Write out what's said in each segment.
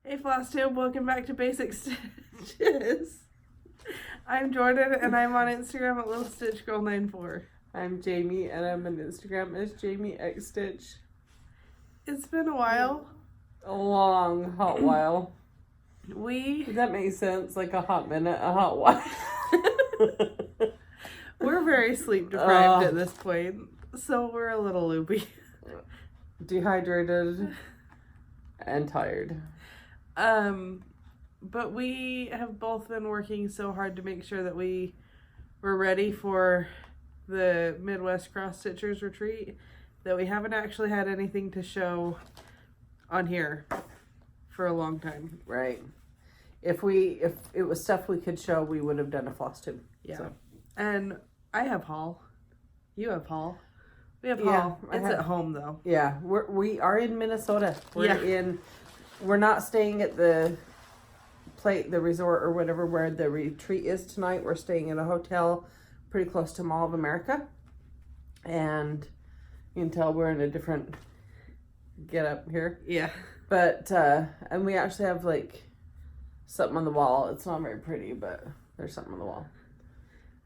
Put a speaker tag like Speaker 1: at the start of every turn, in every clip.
Speaker 1: Hey Flosstube, welcome back to Basic Stitches. I'm Jorden and I'm on Instagram at LittleStitchGirl94.
Speaker 2: I'm Jami and I'm on Instagram as JamiXStitch.
Speaker 1: It's been a while.
Speaker 2: A long, hot while.
Speaker 1: Does
Speaker 2: that make sense? Like a hot minute, a hot while.
Speaker 1: We're very sleep deprived at this point, so we're a little loopy.
Speaker 2: Dehydrated and tired.
Speaker 1: But we have both been working so hard to make sure that we were ready for the Midwest Cross Stitchers retreat that we haven't actually had anything to show on here for a long time.
Speaker 2: Right. If it was stuff we could show, we would have done a Flosstube.
Speaker 1: Yeah. So. And I have haul. You have haul. We have haul. It's at home though.
Speaker 2: Yeah. We are in Minnesota. We're not staying at the resort or whatever where the retreat is tonight. We're staying in a hotel pretty close to Mall of America. And you can tell we're in a different get up here.
Speaker 1: Yeah.
Speaker 2: But, and we actually have like something on the wall. It's not very pretty, but there's something on the wall.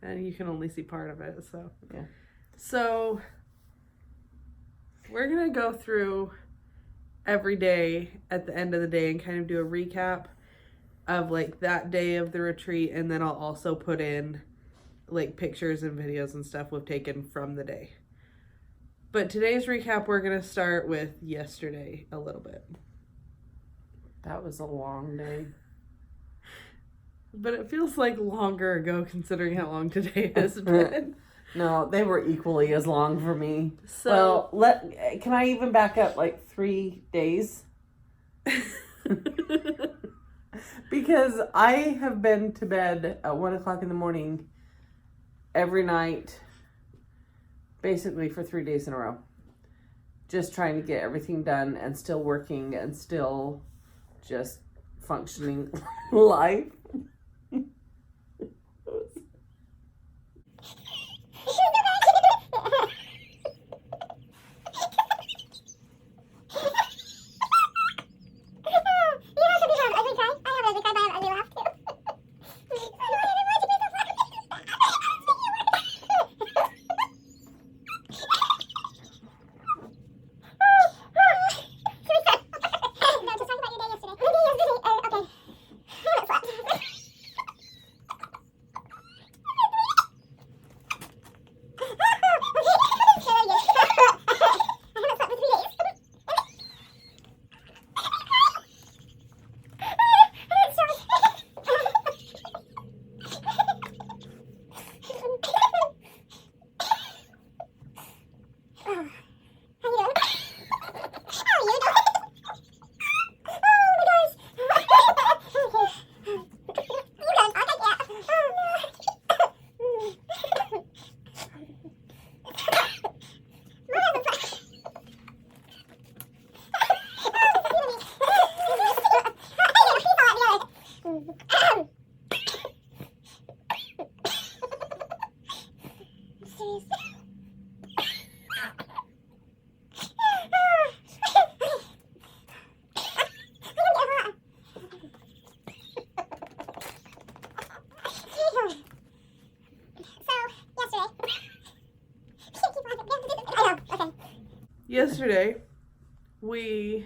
Speaker 1: And you can only see part of it, so.
Speaker 2: Yeah.
Speaker 1: So, we're going to go through every day at the end of the day and kind of do a recap of like that day of the retreat, and then I'll also put in like pictures and videos and stuff we've taken from the day. But today's recap, we're going to start with yesterday a little bit.
Speaker 2: That was a long day.
Speaker 1: But it feels like longer ago considering how long today has been.
Speaker 2: No, they were equally as long for me. So, well, can I even back up like 3 days? Because I have been to bed at 1 o'clock in the morning every night, basically for 3 days in a row. Just trying to get everything done and still working and still just functioning life.
Speaker 1: Yesterday, we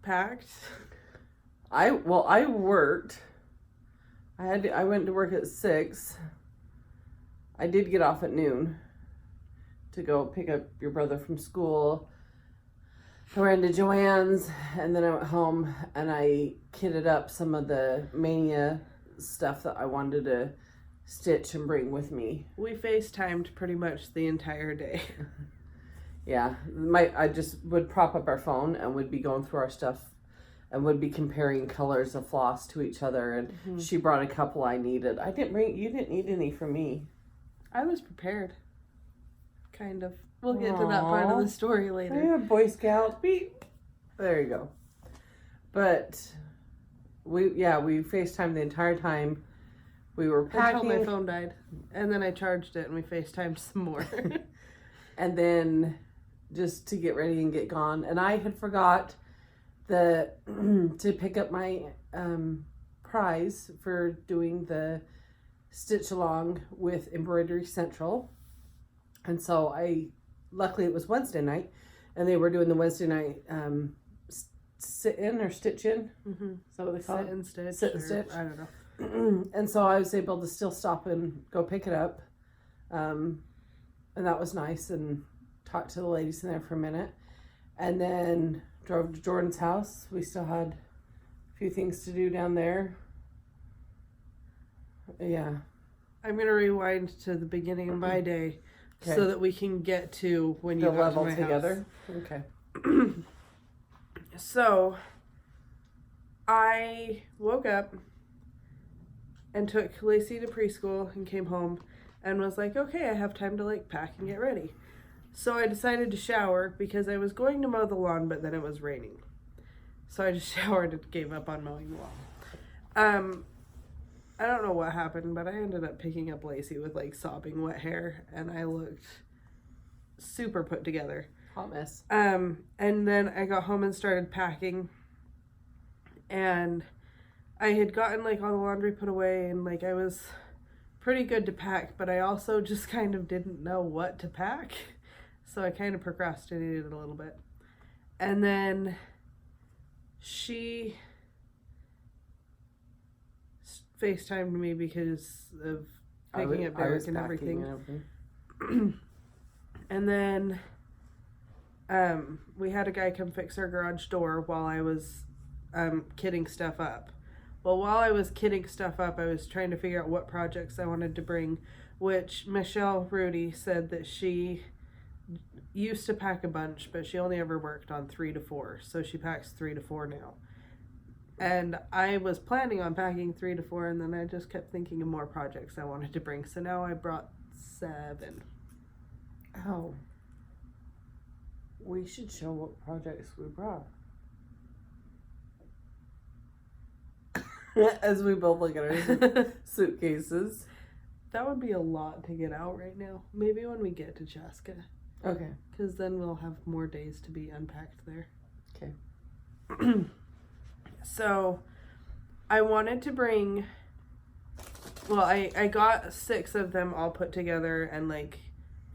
Speaker 1: packed.
Speaker 2: I worked. I went to work at 6. I did get off at noon to go pick up your brother from school. I ran to Joann's and then I went home and I kitted up some of the Mania stuff that I wanted to stitch and bring with me.
Speaker 1: We FaceTimed pretty much the entire day.
Speaker 2: Yeah, I just would prop up our phone and would be going through our stuff and would be comparing colors of floss to each other. And she brought a couple I needed. You didn't need any from me.
Speaker 1: I was prepared. Kind of. We'll get to that part of the story later.
Speaker 2: Yeah, Boy Scout. Beep. There you go. But we FaceTimed the entire time. We were packing.
Speaker 1: Until my phone died. And then I charged it and we FaceTimed some more.
Speaker 2: And then just to get ready and get gone. And I had forgot to pick up my prize for doing the stitch along with Embroidery Central. And so luckily it was Wednesday night, and they were doing the Wednesday night sit in or stitch in.
Speaker 1: Mm-hmm.
Speaker 2: Is that what they call it?
Speaker 1: Sit and stitch.
Speaker 2: Sit and stitch.
Speaker 1: I don't know.
Speaker 2: And so I was able to still stop and go pick it up. And that was nice, and talked to the ladies in there for a minute. And then drove to Jordan's house. We still had a few things to do down there. Yeah.
Speaker 1: I'm going to rewind to the beginning of my day so that we can get to when you
Speaker 2: the
Speaker 1: got
Speaker 2: level
Speaker 1: to my
Speaker 2: together.
Speaker 1: House.
Speaker 2: Okay.
Speaker 1: So, I woke up and took Lacey to preschool and came home and was like, okay, I have time to like pack and get ready. So I decided to shower because I was going to mow the lawn, but then it was raining. So I just showered and gave up on mowing the lawn. I don't know what happened, but I ended up picking up Lacey with like sopping wet hair, and I looked super put together.
Speaker 2: Hot mess.
Speaker 1: And then I got home and started packing, and I had gotten like all the laundry put away, and like I was pretty good to pack, but I also just kind of didn't know what to pack. So I kind of procrastinated a little bit. And then she FaceTimed me because of making it dark and everything. And then we had a guy come fix our garage door while I was kitting stuff up. Well, while I was kitting stuff up, I was trying to figure out what projects I wanted to bring, which Michelle Ruedy said that she used to pack a bunch, but she only ever worked on 3 to 4, so she packs 3 to 4 now. And I was planning on packing 3 to 4, and then I just kept thinking of more projects I wanted to bring, so now I brought 7.
Speaker 2: Oh. We should show what projects we brought. As we both look at our suitcases.
Speaker 1: That would be a lot to get out right now. Maybe when we get to Chaska.
Speaker 2: Okay.
Speaker 1: Because then we'll have more days to be unpacked there.
Speaker 2: Okay.
Speaker 1: So, I wanted to bring... Well, I got 6 of them all put together and, like,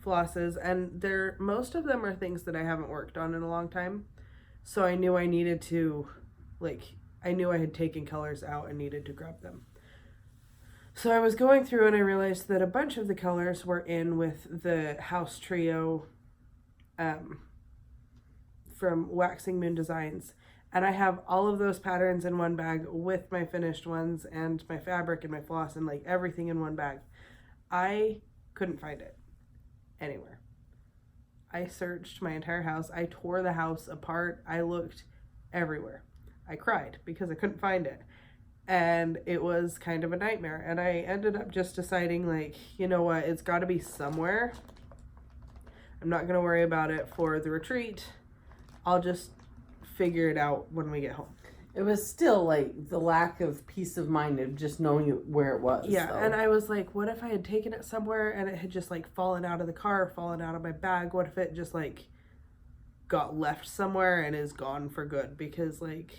Speaker 1: flosses. And most of them are things that I haven't worked on in a long time. So I knew I needed to, like... I knew I had taken colors out and needed to grab them. So I was going through and I realized that a bunch of the colors were in with the House Trio from Waxing Moon Designs. And I have all of those patterns in one bag with my finished ones and my fabric and my floss and like everything in one bag. I couldn't find it anywhere. I searched my entire house. I tore the house apart. I looked everywhere. I cried because I couldn't find it. And it was kind of a nightmare. And I ended up just deciding, like, you know what, it's got to be somewhere. I'm not going to worry about it for the retreat. I'll just figure it out when we get home.
Speaker 2: It was still, like, the lack of peace of mind of just knowing where it was.
Speaker 1: Yeah,
Speaker 2: though.
Speaker 1: and I was like, what if I had taken it somewhere and it had just, like, fallen out of the car, fallen out of my bag? What if it just, like, got left somewhere and is gone for good? Because, like...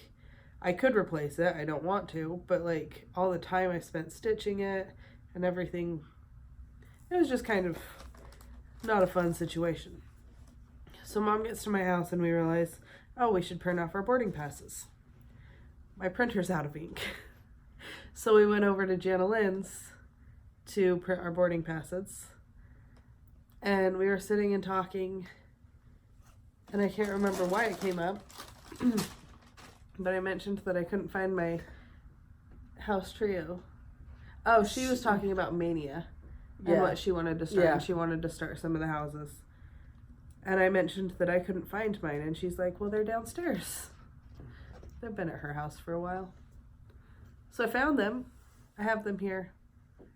Speaker 1: I could replace it. I don't want to. But, like, all the time I spent stitching it and everything, it was just kind of not a fun situation. So Mom gets to my house and we realize, oh, we should print off our boarding passes. My printer's out of ink. So we went over to Janalyn's to print our boarding passes. And we were sitting and talking. And I can't remember why it came up. But I mentioned that I couldn't find my House Trio. Oh, she was talking about Mania and what she wanted to start. Yeah. And she wanted to start some of the houses. And I mentioned that I couldn't find mine. And she's like, well, they're downstairs. They've been at her house for a while. So I found them. I have them here.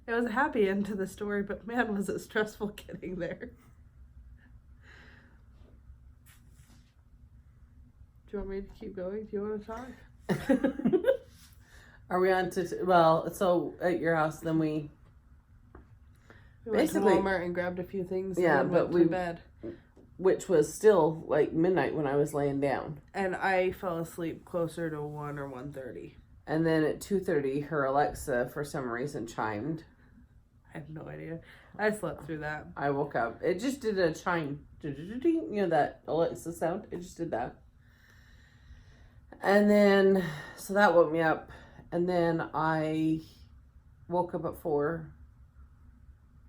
Speaker 1: It was a happy end to the story, but man, was it stressful getting there. Do you want me to keep going? Do you want to talk?
Speaker 2: Are we on to... Well, so at your house, then we
Speaker 1: went to Walmart and grabbed a few things and then went to bed.
Speaker 2: which was still like midnight when I was laying down.
Speaker 1: And I fell asleep closer to 1 or 1:30.
Speaker 2: And then at 2:30, her Alexa, for some reason, chimed.
Speaker 1: I have no idea. I slept through that.
Speaker 2: I woke up. It just did a chime. You know that Alexa sound? It just did that. And then, so that woke me up. And then I woke up at 4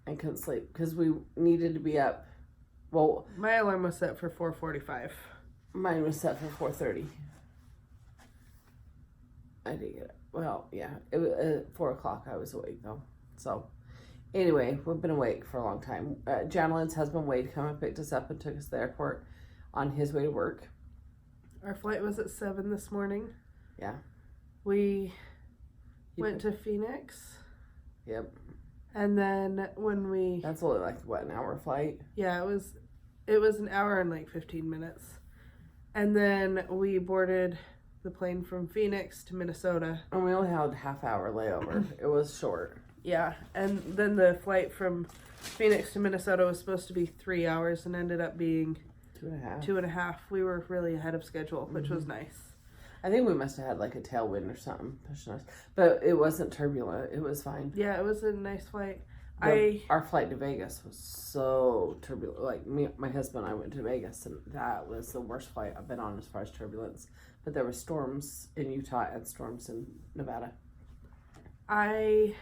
Speaker 2: and couldn't sleep because we needed to be up. Well,
Speaker 1: my alarm was set for 4:45.
Speaker 2: Mine was set for 4:30. I did get it. Well, yeah. It was at 4 o'clock I was awake though. So, anyway, we've been awake for a long time. Janalyn's husband Wade came and picked us up and took us to the airport on his way to work.
Speaker 1: Our flight was at 7 this morning.
Speaker 2: Yeah.
Speaker 1: We went to Phoenix.
Speaker 2: Yep.
Speaker 1: And then when we...
Speaker 2: That's only like, what, an hour flight?
Speaker 1: Yeah, it was an hour and like 15 minutes. And then we boarded the plane from Phoenix to Minnesota.
Speaker 2: And we only had a half-hour layover. It was short.
Speaker 1: Yeah, and then the flight from Phoenix to Minnesota was supposed to be 3 hours and ended up being
Speaker 2: 2.5.
Speaker 1: 2.5. We were really ahead of schedule, which was nice.
Speaker 2: I think we must have had like a tailwind or something pushing us. But it wasn't turbulent. It was fine.
Speaker 1: Yeah, it was a nice flight.
Speaker 2: Our flight to Vegas was so turbulent. Like, my husband and I went to Vegas, and that was the worst flight I've been on as far as turbulence. But there were storms in Utah and storms in Nevada.
Speaker 1: I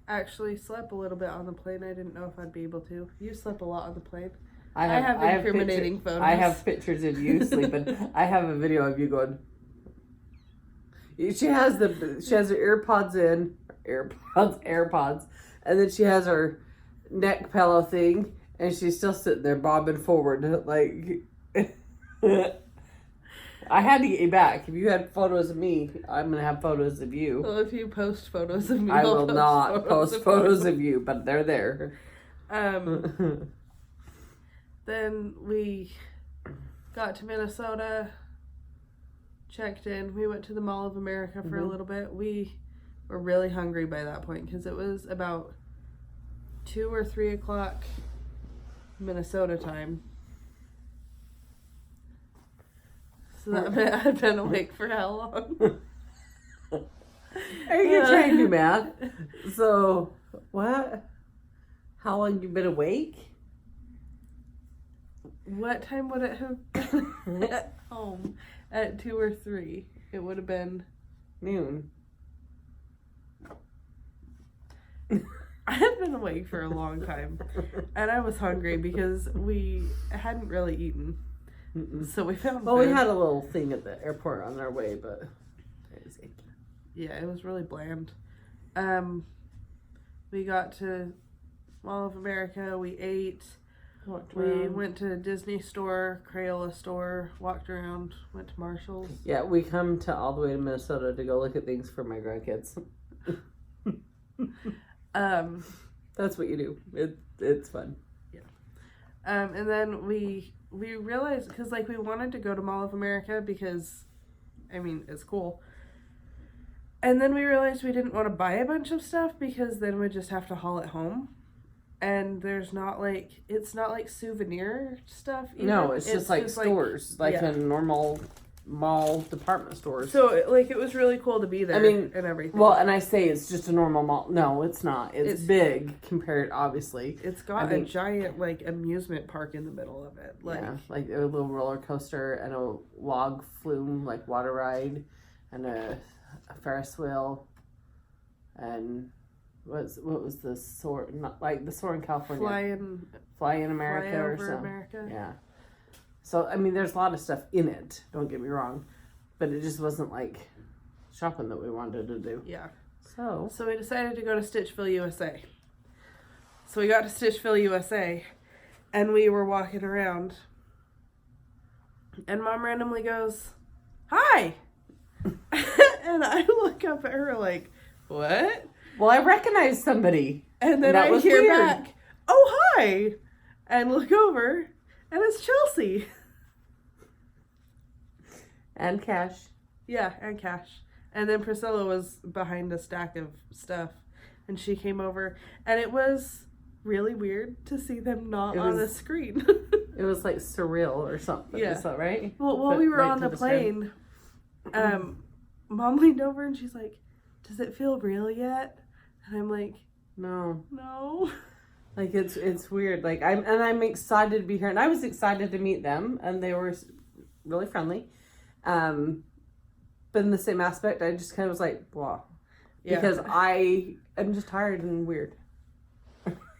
Speaker 1: actually slept a little bit on the plane. I didn't know if I'd be able to. You slept a lot on the plane. I have incriminating photos.
Speaker 2: I have pictures of you sleeping. I have a video of you going. She has her AirPods in, AirPods, and then she has her neck pillow thing, and she's still sitting there bobbing forward like. I had to get you back. If you had photos of me, I'm gonna have photos of you.
Speaker 1: Well, if you post photos of me,
Speaker 2: I will not post photos of you, but they're there.
Speaker 1: Then we got to Minnesota, checked in. We went to the Mall of America for a little bit. We were really hungry by that point because it was about 2 or 3 o'clock Minnesota time. So that meant I'd been awake for how long?
Speaker 2: Are you trying to do math? So, what? How long you been awake?
Speaker 1: What time would it have been at home? At 2 or 3. It would have been
Speaker 2: noon.
Speaker 1: I had been awake for a long time. And I was hungry because we hadn't really eaten. So we found
Speaker 2: Well,
Speaker 1: food.
Speaker 2: we had a little thing at the airport on our way, but
Speaker 1: yeah, it was really bland. We got to Mall of America. We ate. We went to Disney store, Crayola store, walked around, went to Marshall's.
Speaker 2: Yeah, we come to all the way to Minnesota to go look at things for my grandkids. That's what you do. It's fun.
Speaker 1: Yeah. And then we realized, because like we wanted to go to Mall of America because, I mean, it's cool. And then we realized we didn't want to buy a bunch of stuff because then we'd just have to haul it home. And there's not like, it's not like souvenir stuff either.
Speaker 2: No, it's just like stores, like a normal mall department stores.
Speaker 1: So like it was really cool to be there.
Speaker 2: I mean,
Speaker 1: and everything.
Speaker 2: Well, and I say it's just a normal mall. No, it's not. It's big compared, obviously.
Speaker 1: It's got a giant like amusement park in the middle of it. Like,
Speaker 2: yeah, like a little roller coaster and a log flume like water ride and a Ferris wheel and what was the soar, not like the soar in California, fly in America or something. America. Yeah. So I mean, there's a lot of stuff in it. Don't get me wrong, but it just wasn't like shopping that we wanted to do.
Speaker 1: Yeah.
Speaker 2: So
Speaker 1: we decided to go to Stitchville, USA. So we got to Stitchville, USA, and we were walking around, and Mom randomly goes, "Hi," and I look up at her like, "What?"
Speaker 2: Well, I recognized somebody.
Speaker 1: And then I hear back, "Oh, hi," and look over, and it's Chelsea.
Speaker 2: And Cash.
Speaker 1: Yeah, and Cash. And then Priscilla was behind a stack of stuff, and she came over, and it was really weird to see them not on the screen.
Speaker 2: It was like surreal or something.
Speaker 1: Yeah.
Speaker 2: Is that right?
Speaker 1: Well, while
Speaker 2: But
Speaker 1: we were
Speaker 2: right
Speaker 1: on
Speaker 2: to
Speaker 1: the
Speaker 2: describe.
Speaker 1: plane, Mom leaned over and she's like, "Does it feel real yet?" And I'm like,
Speaker 2: No.
Speaker 1: "No."
Speaker 2: Like it's weird. Like I'm excited to be here, and I was excited to meet them, and they were really friendly. But in the same aspect, I just kind of was like, wow, because I am just tired and weird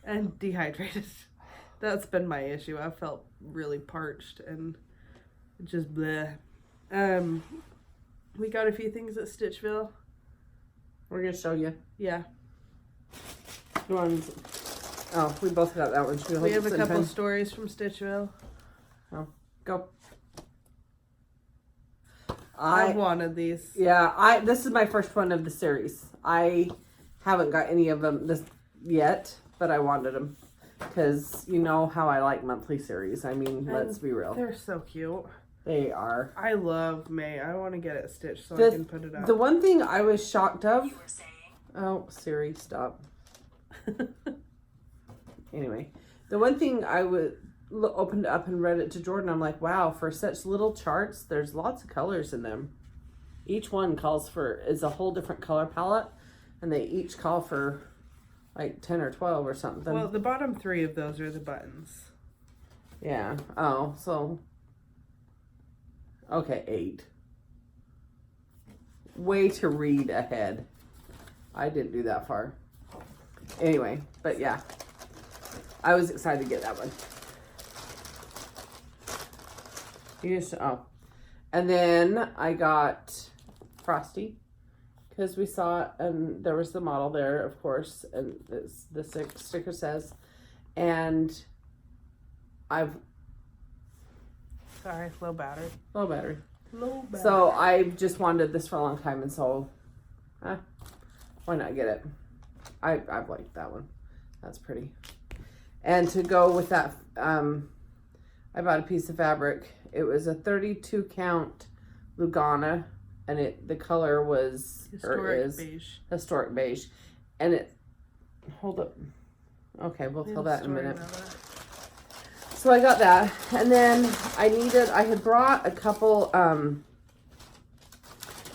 Speaker 1: and dehydrated. That's been my issue. I felt really parched and just bleh. We got a few things at Stitchville.
Speaker 2: We're gonna show you.
Speaker 1: Yeah.
Speaker 2: Ones. Oh, we both got that one.
Speaker 1: We have a couple stories from Stitchville.
Speaker 2: Oh, go.
Speaker 1: I wanted these.
Speaker 2: Yeah, this is my first one of the series. I haven't got any of them yet, but I wanted them because you know how I like monthly series. I mean, let's be real.
Speaker 1: They're so cute.
Speaker 2: They are.
Speaker 1: I love May. I want to get it stitched so I can put it up.
Speaker 2: The one thing I was shocked of. Oh, Siri, stop. Anyway, the one thing I opened up and read it to Jorden. I'm like, wow, for such little charts, there's lots of colors in them. Each one is a whole different color palette, and they each call for like 10 or 12 or something.
Speaker 1: Well, the bottom 3 of those are the buttons.
Speaker 2: Yeah. Oh, so. Okay, 8. Way to read ahead. I didn't do that far. Anyway, but yeah. I was excited to get that one. And then I got Frosty because we saw it and there was the model there, of course, and the sticker says, and
Speaker 1: Sorry, low battery.
Speaker 2: Low battery.
Speaker 1: Low battery.
Speaker 2: So I just wanted this for a long time, and so why not get it? I've liked that one. That's pretty. And to go with that, I bought a piece of fabric. It was a 32 count Lugana, and the color was historic beige, and it. Hold up. Okay, we'll tell that in a minute. So I got that, and then I had brought a couple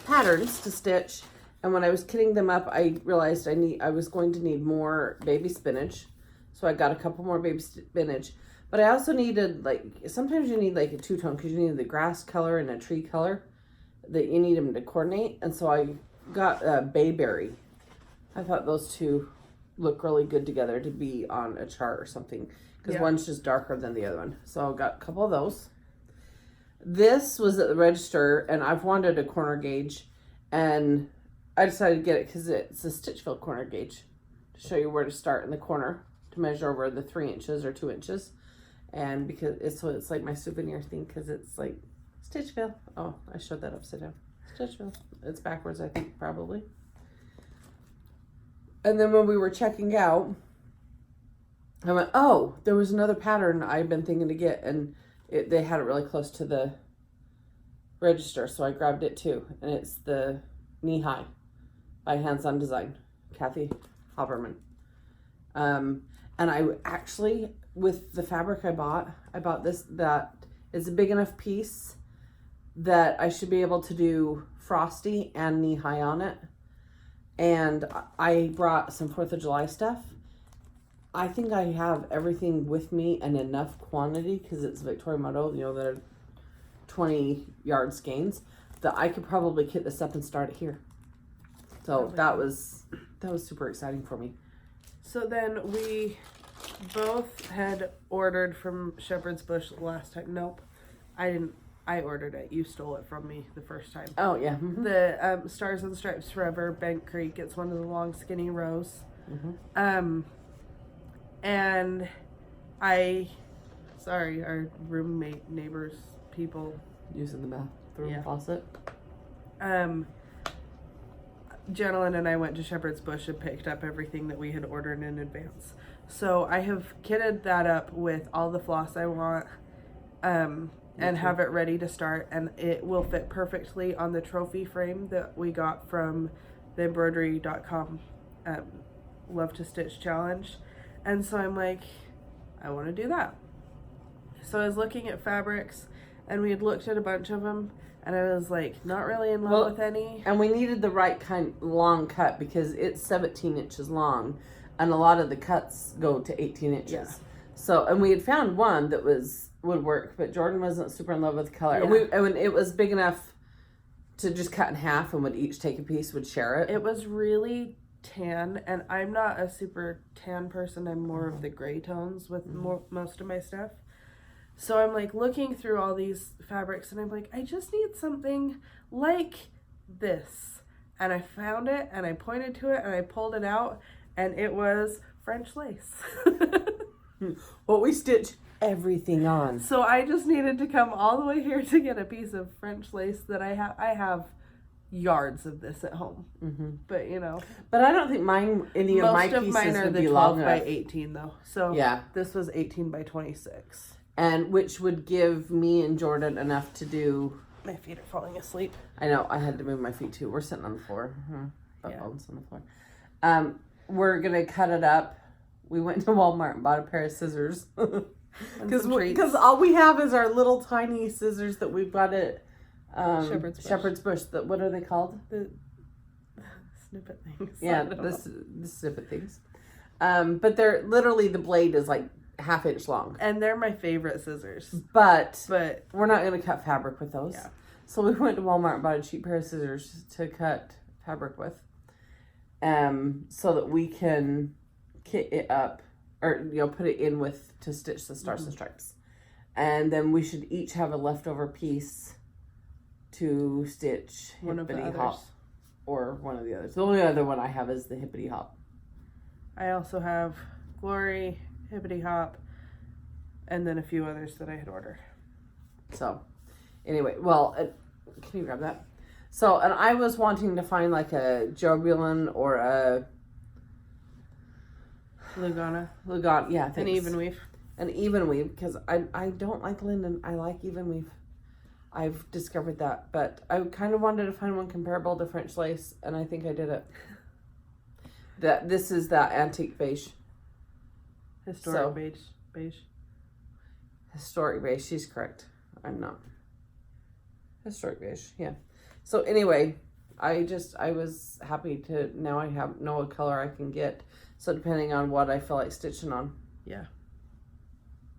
Speaker 2: patterns to stitch, and when I was kitting them up, I realized I was going to need more baby spinach, so I got a couple more baby spinach. But I also needed, like, sometimes you need like a two-tone because you need the grass color and a tree color that you need them to coordinate, and so I got bayberry. I thought those two look really good together to be on a chart or something. Because one's just darker than the other one. So I got a couple of those. This was at the register, and I've wanted a corner gauge. And I decided to get it because it's a Stitchville corner gauge. To show you where to start in the corner. To measure over the 3 inches or 2 inches. And because it's like my souvenir thing. Because it's like Stitchville. Oh, I showed that upside down. Stitchville. It's backwards, I think, probably. And then when we were checking out, I went, oh, there was another pattern I've been thinking to get, and they had it really close to the register, so I grabbed it too. And it's the Knee High by Hands On Design, Kathy Haberman. And I actually, with the fabric I bought this, that is a big enough piece that I should be able to do Frosty and Knee High on it. And I brought some 4th of July stuff. I think I have everything with me and enough quantity because it's Victoria Moto, they're 20 yard skeins, that I could probably kit this up and start it here. So that was super exciting for me.
Speaker 1: So then we both had ordered from Shepherd's Bush last time. Nope, I didn't. I ordered it. You stole it from me the first time.
Speaker 2: Oh yeah. Mm-hmm.
Speaker 1: The Stars and Stripes Forever Bank Creek. It's one of the long skinny rows. Mm-hmm. And our roommate, neighbors, people.
Speaker 2: Using the bathroom faucet.
Speaker 1: Janalyn and I went to Shepherd's Bush and picked up everything that we had ordered in advance. So I have kitted that up with all the floss I want, and have it ready to start. And it will fit perfectly on the trophy frame that we got from the embroidery.com Love to Stitch challenge. And so I'm like, I want to do that. So I was looking at fabrics, and we had looked at a bunch of them, and I was like, not really in love with any.
Speaker 2: And we needed the right kind long cut because it's 17 inches long, and a lot of the cuts go to 18 inches.
Speaker 1: Yeah.
Speaker 2: So, and we had found one that would work, but Jorden wasn't super in love with the color.
Speaker 1: Yeah.
Speaker 2: And it was big enough to just cut in half, and would each take a piece, would share it.
Speaker 1: It was really tan, and I'm not a super tan person. I'm more of the gray tones with most of my stuff. So I'm like looking through all these fabrics, and I'm like, I just need something like this. And I found it, and I pointed to it, and I pulled it out, and it was French lace.
Speaker 2: Well, we stitch everything on.
Speaker 1: So I just needed to come all the way here to get a piece of French lace that I have. I have yards of this at home, but you know.
Speaker 2: But I don't think any of my pieces
Speaker 1: mine are
Speaker 2: would
Speaker 1: the
Speaker 2: be
Speaker 1: 12
Speaker 2: long
Speaker 1: by
Speaker 2: enough.
Speaker 1: 18 though. So
Speaker 2: yeah,
Speaker 1: this was 18 by 26.
Speaker 2: And which would give me and Jorden enough to do.
Speaker 1: My feet are falling asleep.
Speaker 2: I know, I had to move my feet too. We're sitting on the floor. Bones on the floor. We're gonna cut it up. We went to Walmart and bought a pair of scissors. Because all we have is our little tiny scissors that we've got at Shepherd's Bush. What are they called?
Speaker 1: The snippet things.
Speaker 2: Yeah, the snippet things. But they're literally, the blade is like half-inch long.
Speaker 1: And they're my favorite scissors.
Speaker 2: But we're not going to cut fabric with those.
Speaker 1: Yeah.
Speaker 2: So we went to Walmart and bought a cheap pair of scissors to cut fabric with. So that we can kit it up, or put it in with to stitch the Stars and Stripes. And then we should each have a leftover piece to stitch
Speaker 1: one of the
Speaker 2: Hippity
Speaker 1: others.
Speaker 2: Hop or one of the others. The only other one I have is the Hippity Hop.
Speaker 1: I also have Glory, Hippity Hop, and then a few others that I had ordered.
Speaker 2: So, anyway, can you grab that? So, and I was wanting to find like a Jobulin or a
Speaker 1: Lugana,
Speaker 2: yeah, thanks.
Speaker 1: an even weave.
Speaker 2: An even weave, because I don't like linden. I like even weave. I've discovered that, but I kind of wanted to find one comparable to French lace, and I think I did it. This is that antique beige.
Speaker 1: Historic beige.
Speaker 2: Historic beige. She's correct. I'm not. Historic beige. Yeah. So anyway, I was happy to now I know a color I can get. So depending on what I feel like stitching on.
Speaker 1: Yeah.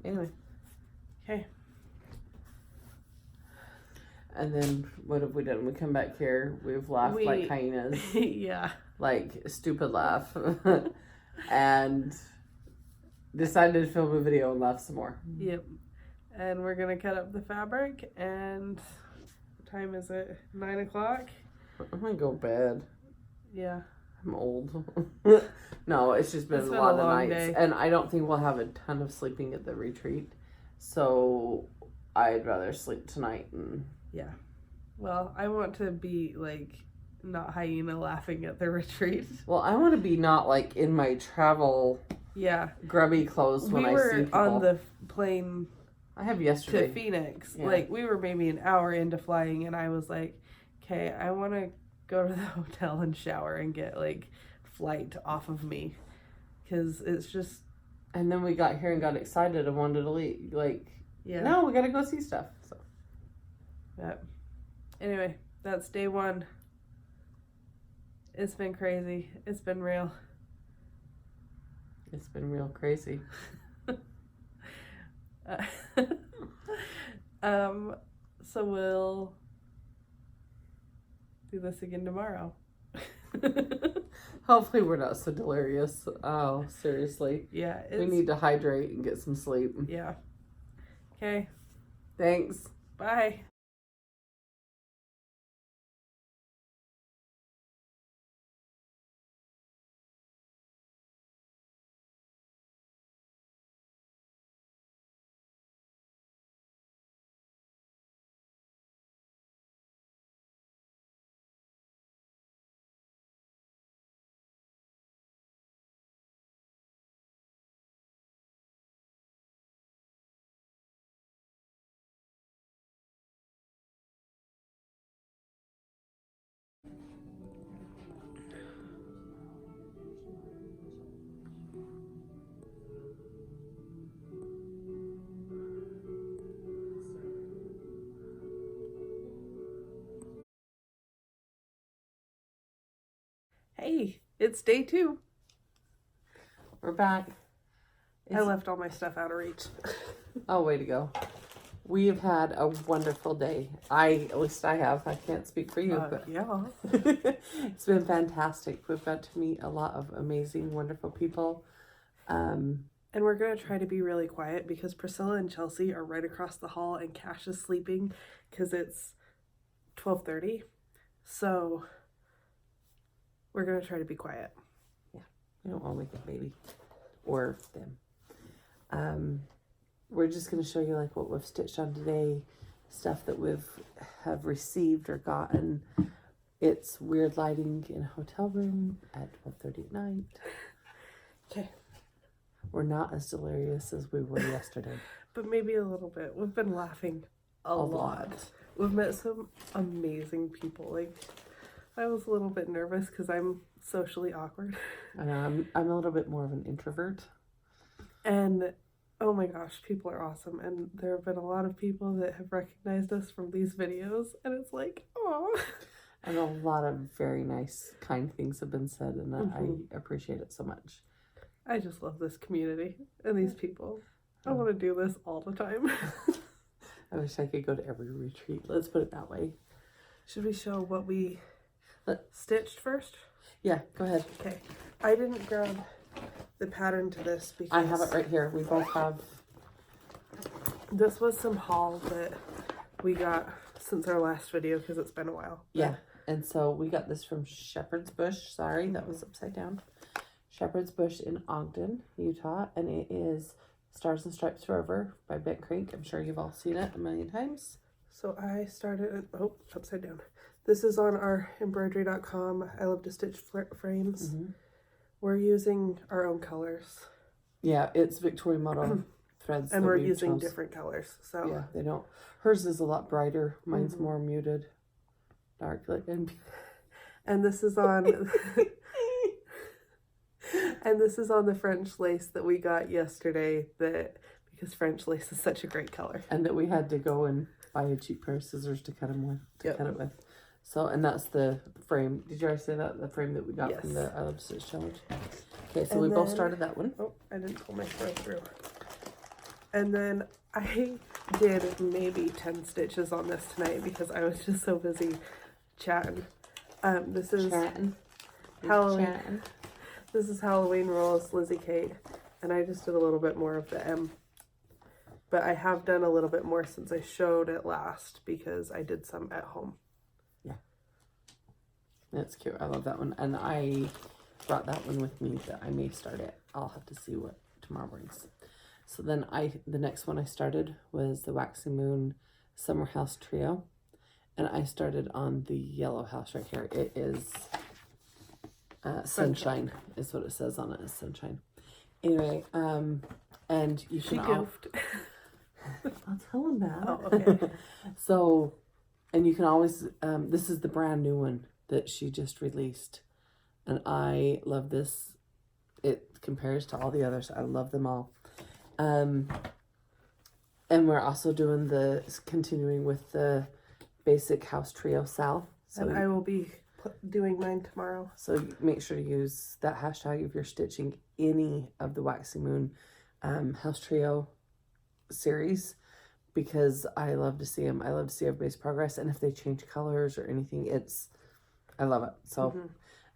Speaker 2: Anyway.
Speaker 1: Okay.
Speaker 2: And then what have we done? We come back here. We've laughed like hyenas.
Speaker 1: Yeah.
Speaker 2: Like a stupid laugh. And decided to film a video and laugh some more.
Speaker 1: Yep. And we're going to cut up the fabric. And what time is it? 9 o'clock?
Speaker 2: I'm going to go to bed.
Speaker 1: Yeah.
Speaker 2: I'm old. No, it's just been a lot of nights.
Speaker 1: Day.
Speaker 2: And I don't think we'll have a ton of sleeping at the retreat. So I'd rather sleep tonight.
Speaker 1: Yeah. Well, I want to be like not hyena laughing at the retreat.
Speaker 2: Well, I want to be not like in my travel grubby clothes when I see people.
Speaker 1: We were on the plane
Speaker 2: I have yesterday.
Speaker 1: to Phoenix.
Speaker 2: Yeah.
Speaker 1: Like we were maybe an hour into flying and I was like, okay, I want to go to the hotel and shower and get like flight off of me. Because it's just...
Speaker 2: And then we got here and got excited and wanted to leave. Like, no, we got to go see stuff. So.
Speaker 1: But anyway, that's day one. It's been crazy. It's been real.
Speaker 2: It's been real crazy.
Speaker 1: So we'll do this again tomorrow.
Speaker 2: Hopefully we're not so delirious. Oh, seriously.
Speaker 1: Yeah.
Speaker 2: We need to hydrate and get some sleep.
Speaker 1: Yeah. Okay.
Speaker 2: Thanks.
Speaker 1: Bye. It's day 2.
Speaker 2: We're back.
Speaker 1: I left all my stuff out of reach.
Speaker 2: Oh, way to go. We have had a wonderful day. At least I have. I can't speak for you, but
Speaker 1: yeah.
Speaker 2: It's been fantastic. We've got to meet a lot of amazing, wonderful people.
Speaker 1: And we're going to try to be really quiet because Priscilla and Chelsea are right across the hall and Cash is sleeping because it's 12:30. So we're going to try to be quiet.
Speaker 2: Yeah, we don't want to wake up baby or them. We're just going to show you like what we've stitched on today, stuff that have received or gotten. It's weird lighting in a hotel room at 12:30 at night.
Speaker 1: Okay.
Speaker 2: We're not as delirious as we were yesterday.
Speaker 1: But maybe a little bit. We've been laughing a lot. We've met some amazing people. Like, I was a little bit nervous because I'm socially awkward.
Speaker 2: I know, I'm a little bit more of an introvert.
Speaker 1: And oh my gosh, people are awesome. And there have been a lot of people that have recognized us from these videos. And it's like, oh.
Speaker 2: And a lot of very nice, kind things have been said. And I appreciate it so much.
Speaker 1: I just love this community and these people. I want to do this all the time.
Speaker 2: I wish I could go to every retreat. Let's put it that way.
Speaker 1: Should we show what we stitched first?
Speaker 2: Yeah, go ahead.
Speaker 1: Okay. I didn't grab the pattern to this because
Speaker 2: I have it right here. We both have.
Speaker 1: This was some haul that we got since our last video because it's been a while.
Speaker 2: Yeah, and so we got this from Shepherd's Bush. Sorry, that was upside down. Shepherd's Bush in Ogden, Utah, and it is Stars and Stripes Forever by Bent Crink. I'm sure you've all seen it a million times.
Speaker 1: So I started, upside down. This is on our embroidery.com. I love to stitch frames. Mm-hmm. We're using our own colors.
Speaker 2: Yeah, it's Victoria Model threads.
Speaker 1: And we're using different colors. So
Speaker 2: yeah, they don't. Hers is a lot brighter. Mine's more muted, dark.
Speaker 1: And this is on. And this is on the French lace that we got yesterday, because French lace is such a great color.
Speaker 2: And that we had to go and buy a cheap pair of scissors to cut them with. Cut it with. So, and that's the frame. Did you already say that? The frame that we got from the I Love Stitch Challenge. Okay, so we both started that one.
Speaker 1: Oh, I didn't pull my throw through. And then I did maybe 10 stitches on this tonight because I was just so busy chatting. This is Halloween. This is Halloween Rolls, Lizzie Kate, and I just did a little bit more of the M. But I have done a little bit more since I showed it last because I did some at home.
Speaker 2: Yeah. That's cute. I love that one. And I brought that one with me that I may start it. I'll have to see what tomorrow brings. So then the next one I started was the Waxing Moon Summerhouse Trio. And I started on the yellow house right here. It is... Sunshine is what it says on it, is Sunshine. Anyway, and you can
Speaker 1: goofed.
Speaker 2: I'll tell him that.
Speaker 1: Oh, okay.
Speaker 2: So, and you can always, this is the brand new one that she just released. And I love this. It compares to all the others. I love them all. And we're also continuing with the basic house trio Sal. So
Speaker 1: and I will be doing mine tomorrow.
Speaker 2: So make sure to use that hashtag if you're stitching any of the Waxing Moon House Trio series, because I love to see them. I love to see everybody's progress, and if they change colors or anything, I love it. So,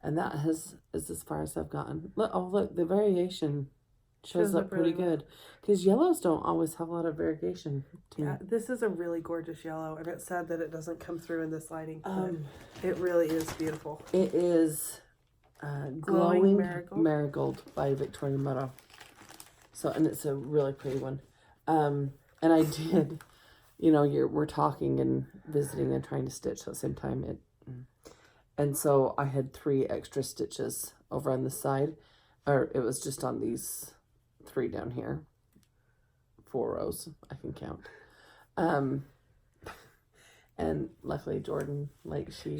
Speaker 2: and that is as far as I've gotten. Look, the variation shows up pretty good, because yellows don't always have a lot of variation to me.
Speaker 1: This is a really gorgeous yellow, and it's sad that it doesn't come through in this lighting. It really is beautiful.
Speaker 2: It is Glowing Marigold by Victoria Model. So, and it's a really pretty one. And I did, we're talking and visiting and trying to stitch at the same time. And so I had 3 extra stitches over on this side, or it was just on these 3 down here. 4 rows, I can count. And luckily Jorden,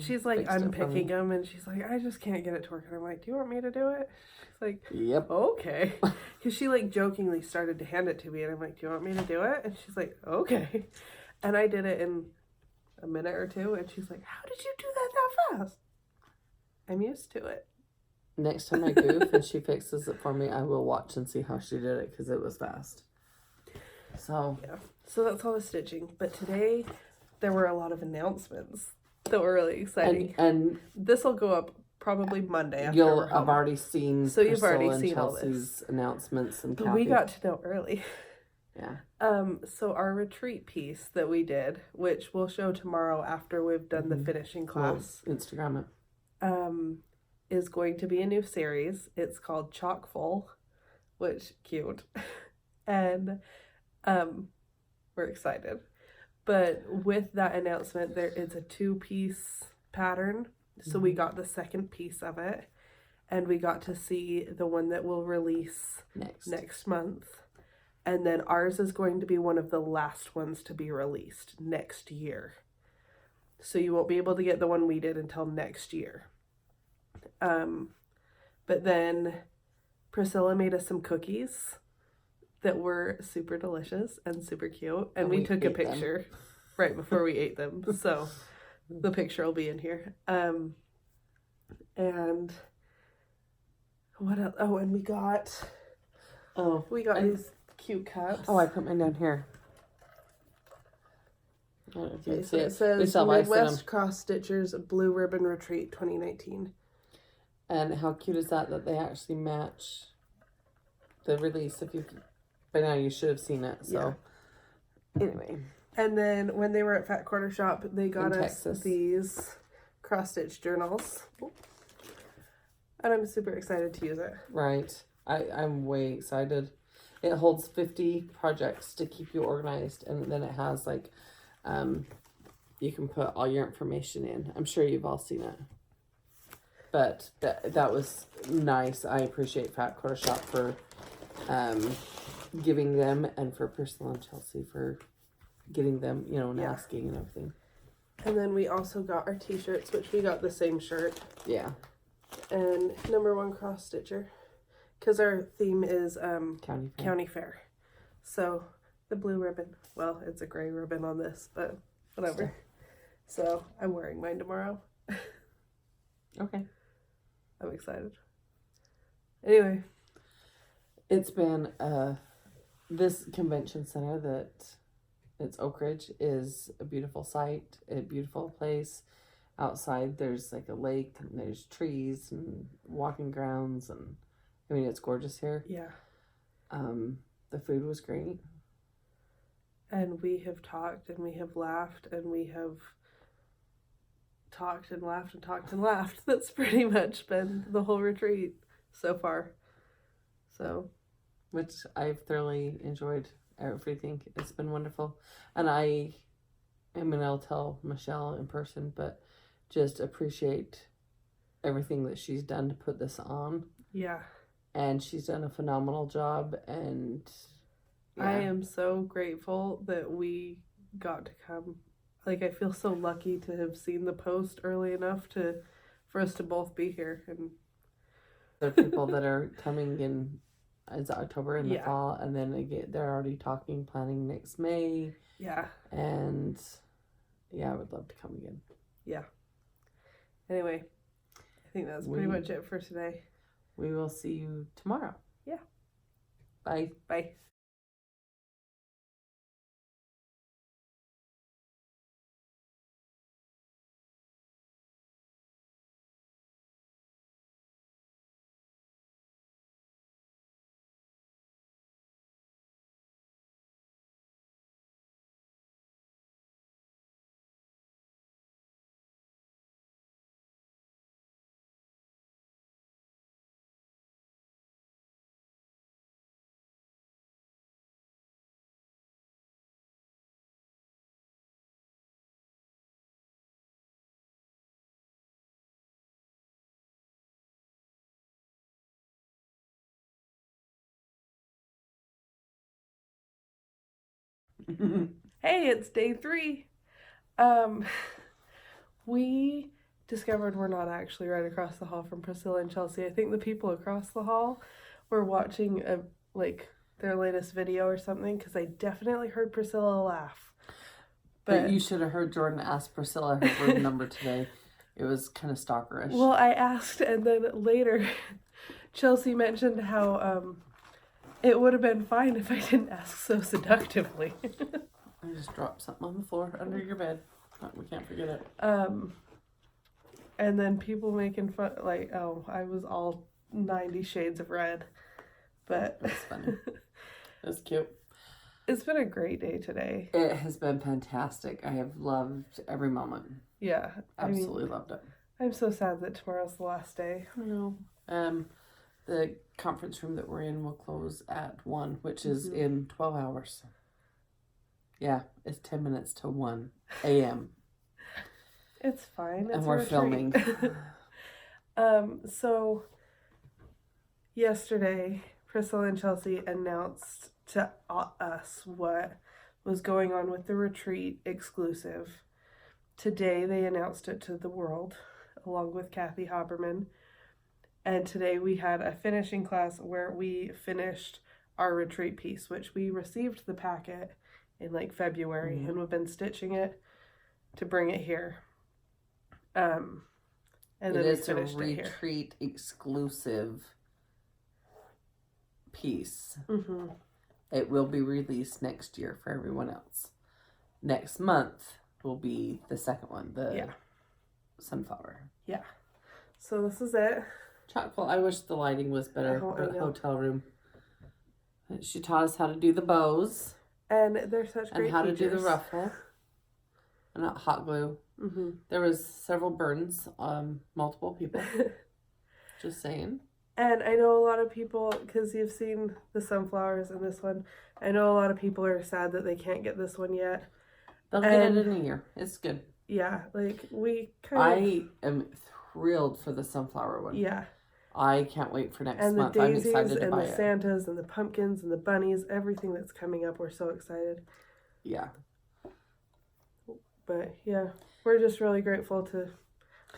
Speaker 2: she's like
Speaker 1: unpicking them, and she's like, I just can't get it to work. And I'm like, do you want me to do it? She's like,
Speaker 2: yep.
Speaker 1: Okay. Because she jokingly started to hand it to me, and I'm like, do you want me to do it? And she's like, okay. And I did it in a minute or 2, and she's like, how did you do that fast? I'm used to it.
Speaker 2: Next time I goof and she fixes it for me, I will watch and see how she did it because it was fast. So
Speaker 1: yeah. So that's all the stitching. But today there were a lot of announcements that were really exciting.
Speaker 2: And
Speaker 1: this will go up probably Monday after
Speaker 2: you'll
Speaker 1: we're home.
Speaker 2: have already seen
Speaker 1: So you've
Speaker 2: Priscilla
Speaker 1: already
Speaker 2: and
Speaker 1: seen
Speaker 2: Chelsea's
Speaker 1: all this
Speaker 2: announcements and
Speaker 1: But we got to know early.
Speaker 2: Yeah.
Speaker 1: So our retreat piece that we did, which we'll show tomorrow after we've done the finishing class.
Speaker 2: We'll Instagram it.
Speaker 1: Is going to be a new series. It's called Chock Full, which cute. And we're excited. But with that announcement, there is a 2-piece pattern. So we got the second piece of it, and we got to see the one that will release next month. And then ours is going to be one of the last ones to be released next year. So you won't be able to get the one we did until next year. But then Priscilla made us some cookies that were super delicious and super cute. And we took a picture right before we ate them. So the picture will be in here. And what else? Oh, and we got these cute cups.
Speaker 2: Oh, I put mine down here. I don't know if you can see
Speaker 1: it says Midwest Cross Stitchers Blue Ribbon Retreat 2019.
Speaker 2: And how cute is that they actually match the release? By now you should have seen it. So anyway.
Speaker 1: And then when they were at Fat Quarter Shop, they got us these cross stitch journals. And I'm super excited to use it.
Speaker 2: Right. I'm way excited. It holds 50 projects to keep you organized, and then it has like you can put all your information in. I'm sure you've all seen it. But that was nice. I appreciate Fat Quarter Shop for giving them, and for Priscilla and Chelsea for getting them, and asking and everything.
Speaker 1: And then we also got our t-shirts, which we got the same shirt.
Speaker 2: Yeah.
Speaker 1: And #1 cross stitcher. Because our theme is
Speaker 2: County
Speaker 1: Fair. So the blue ribbon. Well, it's a gray ribbon on this, but whatever. So I'm wearing mine tomorrow.
Speaker 2: Okay.
Speaker 1: I'm excited. Anyway.
Speaker 2: It's been this convention center it's Oak Ridge is a beautiful site, a beautiful place. Outside there's like a lake and there's trees and walking grounds, and I mean it's gorgeous here.
Speaker 1: Yeah.
Speaker 2: The food was great.
Speaker 1: And we have talked and we have laughed and we have talked and laughed and talked and laughed. That's pretty much been the whole retreat so far. So,
Speaker 2: which I've thoroughly enjoyed everything. It's been wonderful. And I'll tell Michelle in person, but just appreciate everything that she's done to put this on.
Speaker 1: Yeah.
Speaker 2: And she's done a phenomenal job, and
Speaker 1: I am so grateful that we got to come. Like, I feel so lucky to have seen the post early enough for us to both be here. And
Speaker 2: there are people that are coming in as October in the fall, and then they're already planning next May.
Speaker 1: Yeah.
Speaker 2: And I would love to come again.
Speaker 1: Yeah. Anyway, I think that's pretty much it for today.
Speaker 2: We will see you tomorrow.
Speaker 1: Yeah.
Speaker 2: Bye.
Speaker 1: Bye. Hey, it's day 3. We discovered we're not actually right across the hall from Priscilla and Chelsea. I think the people across the hall were watching their latest video or something, because I definitely heard Priscilla laugh.
Speaker 2: But you should have heard Jorden ask Priscilla her room number today. It was kind of stalkerish.
Speaker 1: Well, I asked, and then later, Chelsea mentioned how it would have been fine if I didn't ask so seductively.
Speaker 2: I just dropped something on the floor under your bed. We can't forget it.
Speaker 1: And then people making fun, like, oh, I was all 90 shades of red. But
Speaker 2: that's funny. That's cute.
Speaker 1: It's been a great day today.
Speaker 2: It has been fantastic. I have loved every moment.
Speaker 1: Yeah.
Speaker 2: Absolutely loved it.
Speaker 1: I'm so sad that tomorrow's the last day.
Speaker 2: I know. The conference room that we're in will close at 1, which is in 12 hours. Yeah, it's 10 minutes to 1 a.m.
Speaker 1: It's fine.
Speaker 2: And we're filming.
Speaker 1: So yesterday, Priscilla and Chelsea announced to us what was going on with the retreat exclusive. Today, they announced it to the world, along with Kathy Haberman. And today we had a finishing class where we finished our retreat piece, which we received the packet in like February, and we've been stitching it to bring it here. And then
Speaker 2: it
Speaker 1: we
Speaker 2: is a
Speaker 1: finished it here.
Speaker 2: retreat exclusive piece.
Speaker 1: Mm-hmm.
Speaker 2: It will be released next year for everyone else. Next month will be the second one, the sunflower.
Speaker 1: Yeah. So this is it.
Speaker 2: Chock-full. I wish the lighting was better
Speaker 1: Oh,
Speaker 2: at the hotel room. She taught us how to do the bows.
Speaker 1: And they're such great
Speaker 2: and how
Speaker 1: teachers.
Speaker 2: to do the ruffle. And not hot glue.
Speaker 1: Mm-hmm.
Speaker 2: There was several burns on multiple people. Just saying.
Speaker 1: And I know a lot of people, because you've seen the sunflowers in this one, I know a lot of people are sad that they can't get this one yet.
Speaker 2: They'll get it in a year. It's good.
Speaker 1: Yeah, like we
Speaker 2: I am thrilled for the sunflower one.
Speaker 1: Yeah.
Speaker 2: I can't wait for next
Speaker 1: month.
Speaker 2: I'm
Speaker 1: And the
Speaker 2: excited
Speaker 1: daisies
Speaker 2: to
Speaker 1: and
Speaker 2: buy
Speaker 1: the
Speaker 2: it.
Speaker 1: Santas and the pumpkins and the bunnies, everything that's coming up, we're so excited.
Speaker 2: Yeah.
Speaker 1: But yeah, we're just really grateful to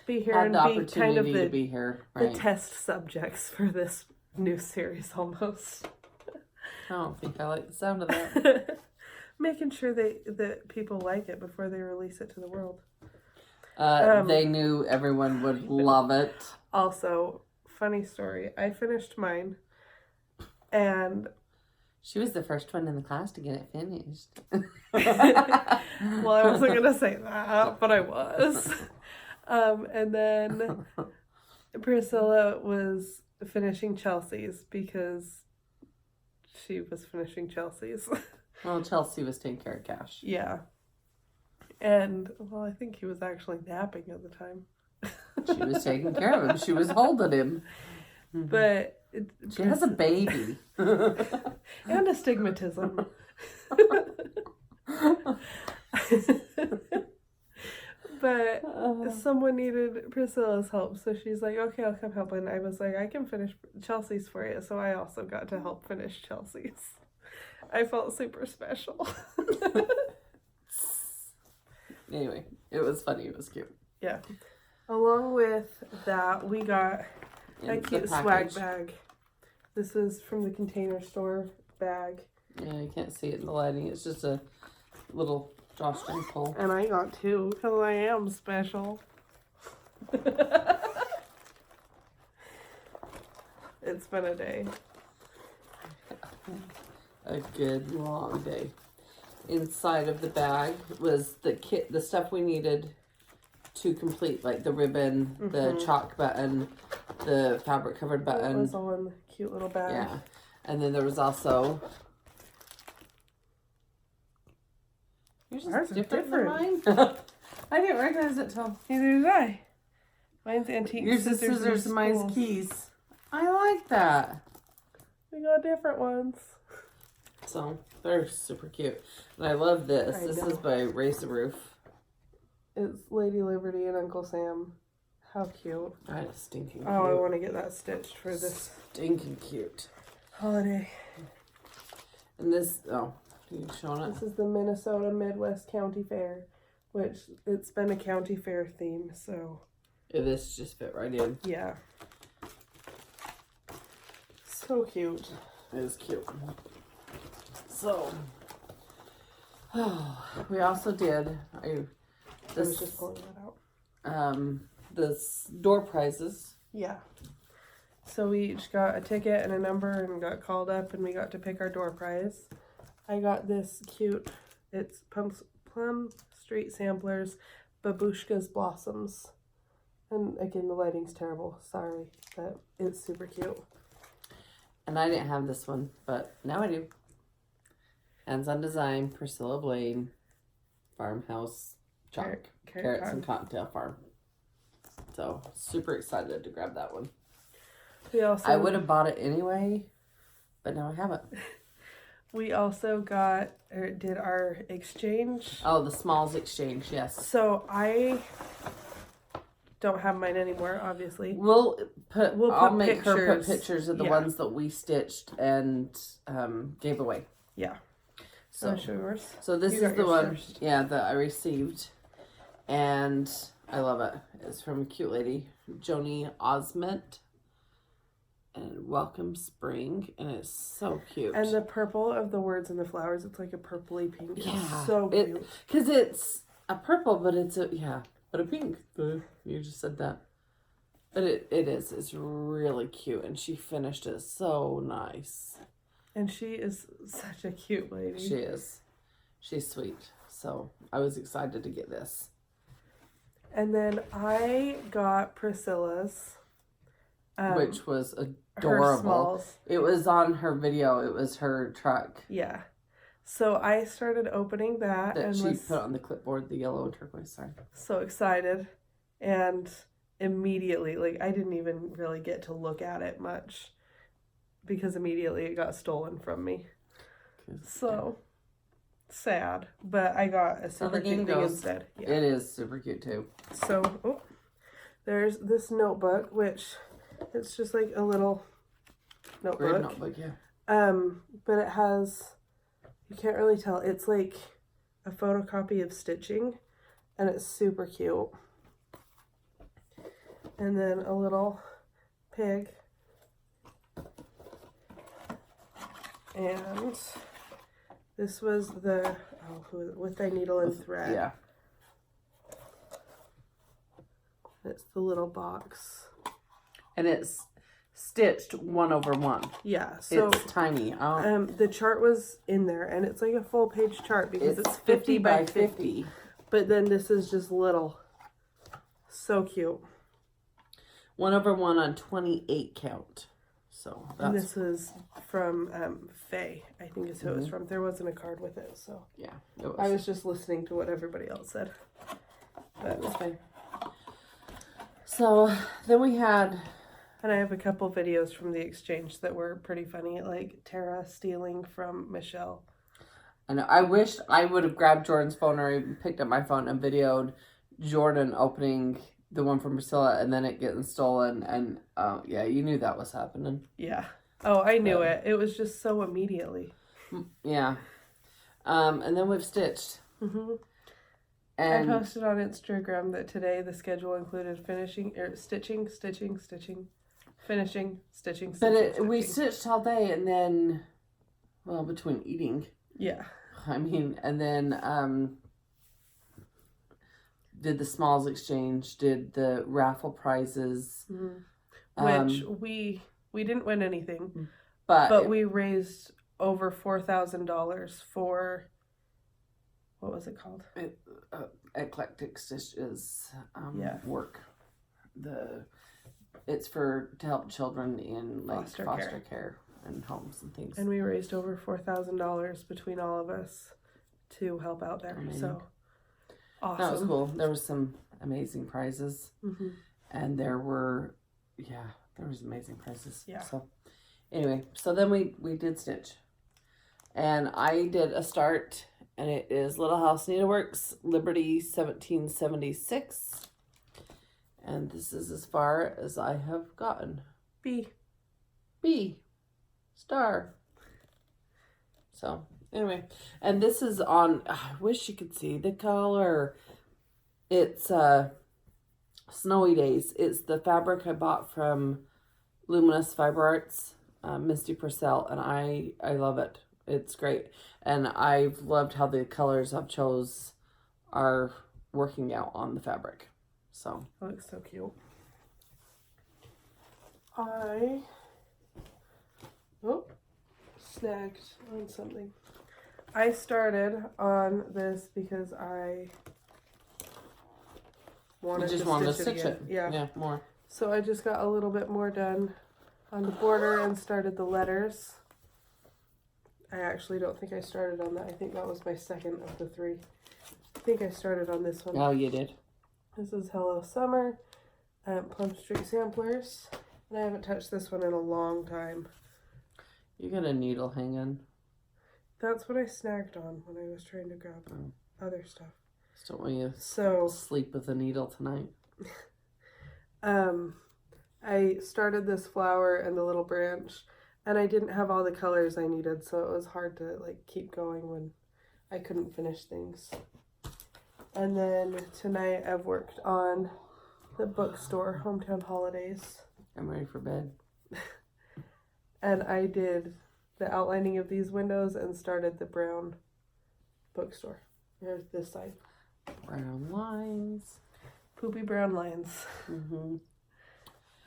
Speaker 1: be here
Speaker 2: Had
Speaker 1: and
Speaker 2: the
Speaker 1: be kind of
Speaker 2: opportunity to be here. Right.
Speaker 1: the test subjects for this new series almost.
Speaker 2: I don't think I like the sound of that.
Speaker 1: Making sure that people like it before they release it to the world.
Speaker 2: They knew everyone would love it.
Speaker 1: Also, funny story. I finished mine, and
Speaker 2: she was the first one in the class to get it finished.
Speaker 1: well, I wasn't gonna say that, but I was. And then Priscilla was finishing Chelsea's because she was finishing Chelsea's.
Speaker 2: Well, Chelsea was taking care of Cash.
Speaker 1: Yeah. And, well, I think he was actually napping at the time.
Speaker 2: She was taking care of him. She was holding him.
Speaker 1: But...
Speaker 2: she has a baby.
Speaker 1: And astigmatism. But someone needed Priscilla's help, so she's like, okay, I'll come help. And I was like, I can finish Chelsea's for you. So I also got to help finish Chelsea's. I felt super special.
Speaker 2: Anyway, it was funny. It was cute.
Speaker 1: Yeah. Along with that, we got a cute swag bag. This is from the Container Store bag.
Speaker 2: Yeah, you can't see it in the lighting. It's just a little drawstring pull.
Speaker 1: And I got two because I am special. It's been a day.
Speaker 2: A good long day. Inside of the bag was the kit, the stuff we needed to complete, like the ribbon, the chalk button, the fabric covered button.
Speaker 1: It was all in the cute little bag.
Speaker 2: Yeah. And then there was also... Yours is different than mine? I didn't recognize it till...
Speaker 1: Neither did I. Mine's antique
Speaker 2: Yours is scissors and mine's keys. I like that.
Speaker 1: We got different ones.
Speaker 2: So, they're super cute. And I love this. This is by Race the Roof.
Speaker 1: It's Lady Liberty and Uncle Sam. How cute.
Speaker 2: That is stinking cute.
Speaker 1: Oh, I want to get that stitched for this
Speaker 2: stinking cute
Speaker 1: holiday.
Speaker 2: And this, oh, you showing it?
Speaker 1: This is the Minnesota Midwest County Fair, which it's been a county fair theme, so.
Speaker 2: Yeah, this just fit right in.
Speaker 1: Yeah. So cute.
Speaker 2: It is cute. So, we also did,
Speaker 1: I was just pulling that out.
Speaker 2: door prizes.
Speaker 1: Yeah. So we each got a ticket and a number and got called up and we got to pick our door prize. I got this cute, it's Plum Street Samplers Babushka's Blossoms. And again, the lighting's terrible. Sorry, but it's super cute.
Speaker 2: And I didn't have this one, but now I do. Hands-on design, Priscilla Blaine, Farmhouse, Chalk, Carrots and Cottontail Farm. So, super excited to grab that one. I would have bought it anyway, but now I haven't.
Speaker 1: We also did our exchange.
Speaker 2: Oh, the Smalls exchange, yes.
Speaker 1: So I don't have mine anymore, obviously.
Speaker 2: I'll make her put pictures of the ones that we stitched and gave away.
Speaker 1: Yeah. So show yours.
Speaker 2: So this is the one, that I received, and I love it. It's from a cute lady, Joni Osment. And Welcome Spring, and it's so cute.
Speaker 1: And the purple of the words and the flowers, it's like a purpley pink. Yeah, it's so cute.
Speaker 2: Because it's a purple, but it's a pink. You just said that. But it is. It's really cute, and she finished it so nice.
Speaker 1: And she is such a cute lady.
Speaker 2: She is. She's sweet. So I was excited to get this.
Speaker 1: And then I got Priscilla's.
Speaker 2: Which was adorable. It was on her video. It was her truck.
Speaker 1: Yeah. So I started opening that.
Speaker 2: And she put on the clipboard, the yellow and turquoise. Sorry.
Speaker 1: So excited. And immediately, I didn't even really get to look at it much. Because immediately it got stolen from me. So sad. But I got a super cute thing instead.
Speaker 2: Yeah. It is super cute too.
Speaker 1: So, there's this notebook, which... It's just like a little notebook.
Speaker 2: Weird notebook, yeah.
Speaker 1: But it has, you can't really tell. It's like a photocopy of stitching, and it's super cute. And then a little pig. And this was the, with thy needle and thread.
Speaker 2: Yeah.
Speaker 1: It's the little box.
Speaker 2: And it's stitched 1/1.
Speaker 1: Yeah, so
Speaker 2: it's tiny.
Speaker 1: The chart was in there, and it's like a full page chart because it's 50 by 50. But then this is just little. So cute.
Speaker 2: 1/1 on 28 count. So that's...
Speaker 1: And this was from Faye, I think is who it was from. There wasn't a card with it, so
Speaker 2: yeah, it was.
Speaker 1: I was just listening to what everybody else said. But it was fine.
Speaker 2: So then we had.
Speaker 1: And I have a couple videos from the exchange that were pretty funny, like Tara stealing from Michelle.
Speaker 2: And I wished I would have grabbed Jordan's phone or even picked up my phone and videoed Jorden opening the one from Priscilla and then it getting stolen. And you knew that was happening.
Speaker 1: Yeah. Oh, I knew it. It was just so immediately.
Speaker 2: Yeah. And then we've stitched.
Speaker 1: Mm-hmm. And I posted on Instagram that today the schedule included stitching, finishing, stitching.
Speaker 2: But we stitched all day and then, between eating.
Speaker 1: Yeah.
Speaker 2: And then did the Smalls exchange, did the raffle prizes.
Speaker 1: Mm-hmm. Which we didn't win anything.
Speaker 2: But
Speaker 1: we raised over $4,000 for, what was it called?
Speaker 2: Eclectic Stitches work. It's to help children in foster care and homes and things.
Speaker 1: And we raised over $4,000 between all of us to help out there. Amazing. So awesome.
Speaker 2: That was cool. There was some amazing prizes.
Speaker 1: Mm-hmm.
Speaker 2: And there was amazing prizes.
Speaker 1: Yeah.
Speaker 2: So anyway, so then we did stitch. And I did a start, and it is Little House Needleworks, Liberty 1776. And this is as far as I have gotten. B. Star. So, anyway. And this is on, I wish you could see the color. It's Snowy Days. It's the fabric I bought from Luminous Fiber Arts, Misty Purcell, and I love it. It's great. And I've loved how the colors I've chose are working out on the fabric. So.
Speaker 1: That looks so cute. I snagged on something. I started on this because I wanted to stitch it.
Speaker 2: Yeah, more.
Speaker 1: So I just got a little bit more done on the border and started the letters. I actually don't think I started on that. I think that was my second of the 3. I think I started on this one.
Speaker 2: Oh, you did.
Speaker 1: This is Hello Summer, Plum Street Samplers. And I haven't touched this one in a long time.
Speaker 2: You got a needle hanging.
Speaker 1: That's what I snagged on when I was trying to grab other stuff.
Speaker 2: Just don't want you sleep with a needle tonight.
Speaker 1: I started this flower and the little branch, and I didn't have all the colors I needed, so it was hard to like keep going when I couldn't finish things. And then tonight I've worked on the bookstore, Hometown Holidays.
Speaker 2: I'm ready for bed.
Speaker 1: And I did the outlining of these windows and started the brown bookstore. Here's this side.
Speaker 2: Brown lines.
Speaker 1: Poopy brown lines.
Speaker 2: Mm-hmm.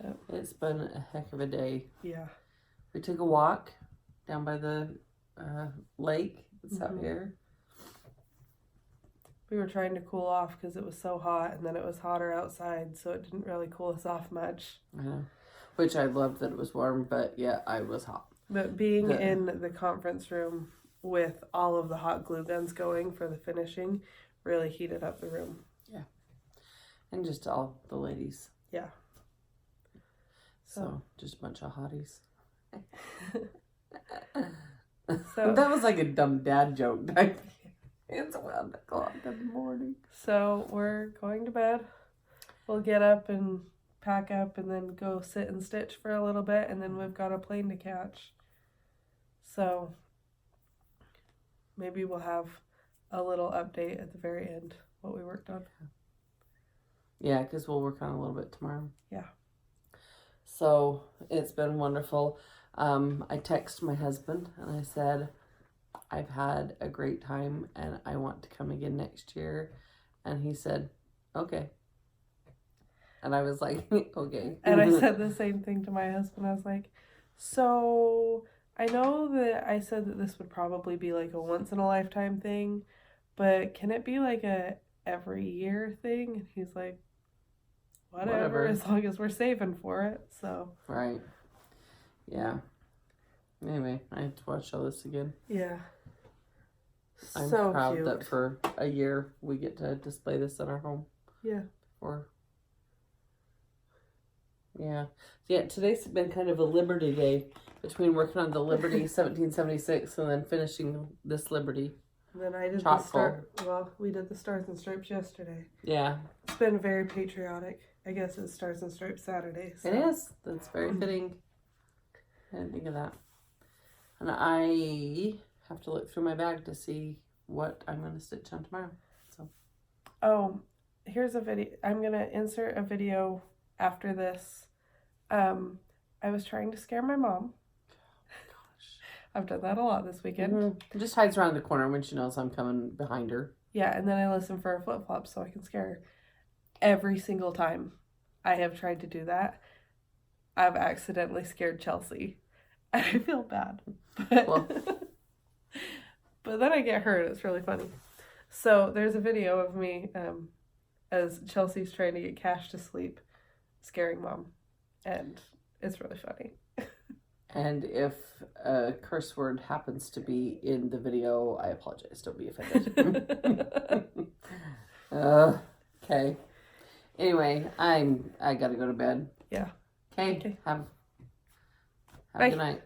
Speaker 2: Yep. It's been a heck of a day.
Speaker 1: Yeah.
Speaker 2: We took a walk down by the lake that's out here.
Speaker 1: We were trying to cool off because it was so hot, and then it was hotter outside, so it didn't really cool us off much.
Speaker 2: I know. Which I loved that it was warm, but yeah, I was hot.
Speaker 1: But being in the conference room with all of the hot glue guns going for the finishing really heated up the room.
Speaker 2: Yeah. And just all the ladies.
Speaker 1: Yeah.
Speaker 2: So just a bunch of hotties.
Speaker 1: So
Speaker 2: that was like a dumb dad joke. It's 1 o'clock in the morning.
Speaker 1: So we're going to bed. We'll get up and pack up and then go sit and stitch for a little bit, and then we've got a plane to catch. So maybe we'll have a little update at the very end, what we worked on.
Speaker 2: Yeah, because we'll work on a little bit tomorrow.
Speaker 1: Yeah.
Speaker 2: So it's been wonderful. I texted my husband and I said, I've had a great time and I want to come again next year. And he said, okay. And I was like, okay.
Speaker 1: And I said the same thing to my husband. I was like, so I know that I said that this would probably be like a once in a lifetime thing, but can it be like a every year thing? And he's like, whatever, as long as we're saving for it. So
Speaker 2: right. Yeah. Anyway, I have to watch all this again.
Speaker 1: Yeah.
Speaker 2: I'm
Speaker 1: so
Speaker 2: proud
Speaker 1: cute.
Speaker 2: that for a year we get to display this in our home.
Speaker 1: Yeah.
Speaker 2: Yeah, today's been kind of a Liberty Day between working on the Liberty 1776 and then finishing this Liberty.
Speaker 1: And then I did we did the Stars and Stripes yesterday.
Speaker 2: Yeah.
Speaker 1: It's been very patriotic. I guess it's Stars and Stripes Saturday. So.
Speaker 2: It is. That's very fitting. I didn't think of that. And I have to look through my bag to see what I'm going to stitch on tomorrow. So.
Speaker 1: Oh, here's a video. I'm going to insert a video after this. I was trying to scare my mom.
Speaker 2: Gosh.
Speaker 1: I've done that a lot this weekend.
Speaker 2: Mm-hmm. Just hides around the corner when she knows I'm coming behind her.
Speaker 1: Yeah, and then I listen for a flip-flop so I can scare her. Every single time I have tried to do that, I've accidentally scared Chelsea. And I feel bad. But then I get hurt. It's really funny. So there's a video of me as Chelsea's trying to get Cash to sleep, scaring Mom. And it's really funny.
Speaker 2: And if a curse word happens to be in the video, I apologize. Don't be offended. Okay. Anyway, I gotta go to bed.
Speaker 1: Yeah.
Speaker 2: Okay. Have
Speaker 1: Bye.
Speaker 2: a good night.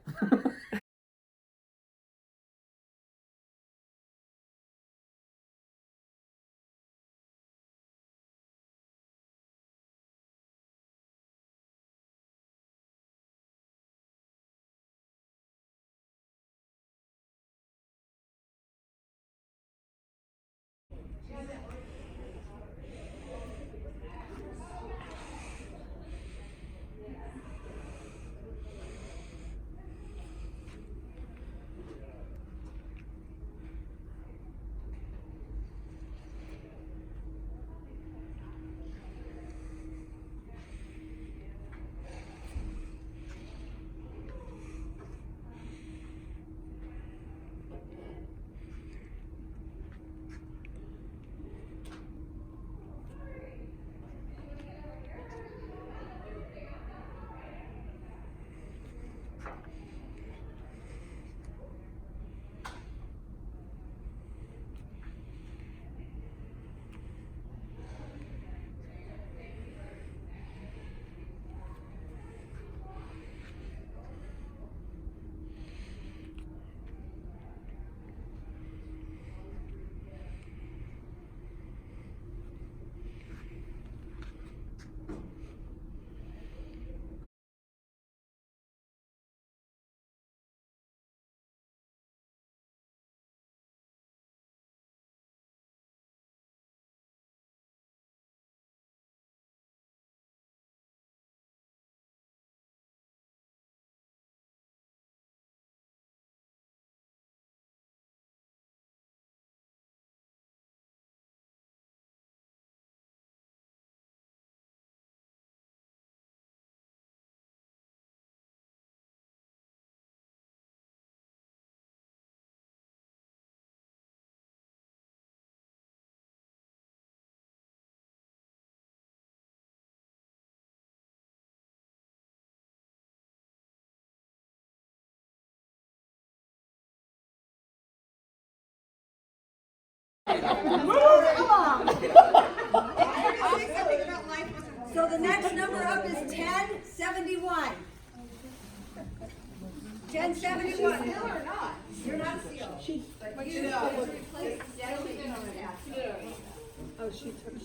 Speaker 3: So the next number up is 1071. 1071. Still or not? You're not still. But you know. Oh, she took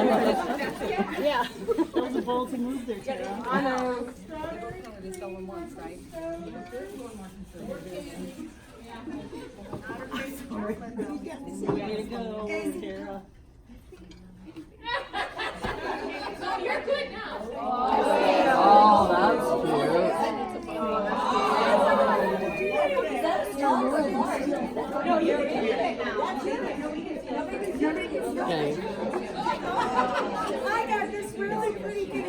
Speaker 4: Yeah. That was a ballsy move there, Tara.
Speaker 3: I know.
Speaker 4: Just going once, right? Way to go, Tara.
Speaker 5: You're good now.
Speaker 2: Oh, that's cute.
Speaker 3: No, you're in it now.
Speaker 2: Okay.
Speaker 3: I got this really pretty kitty.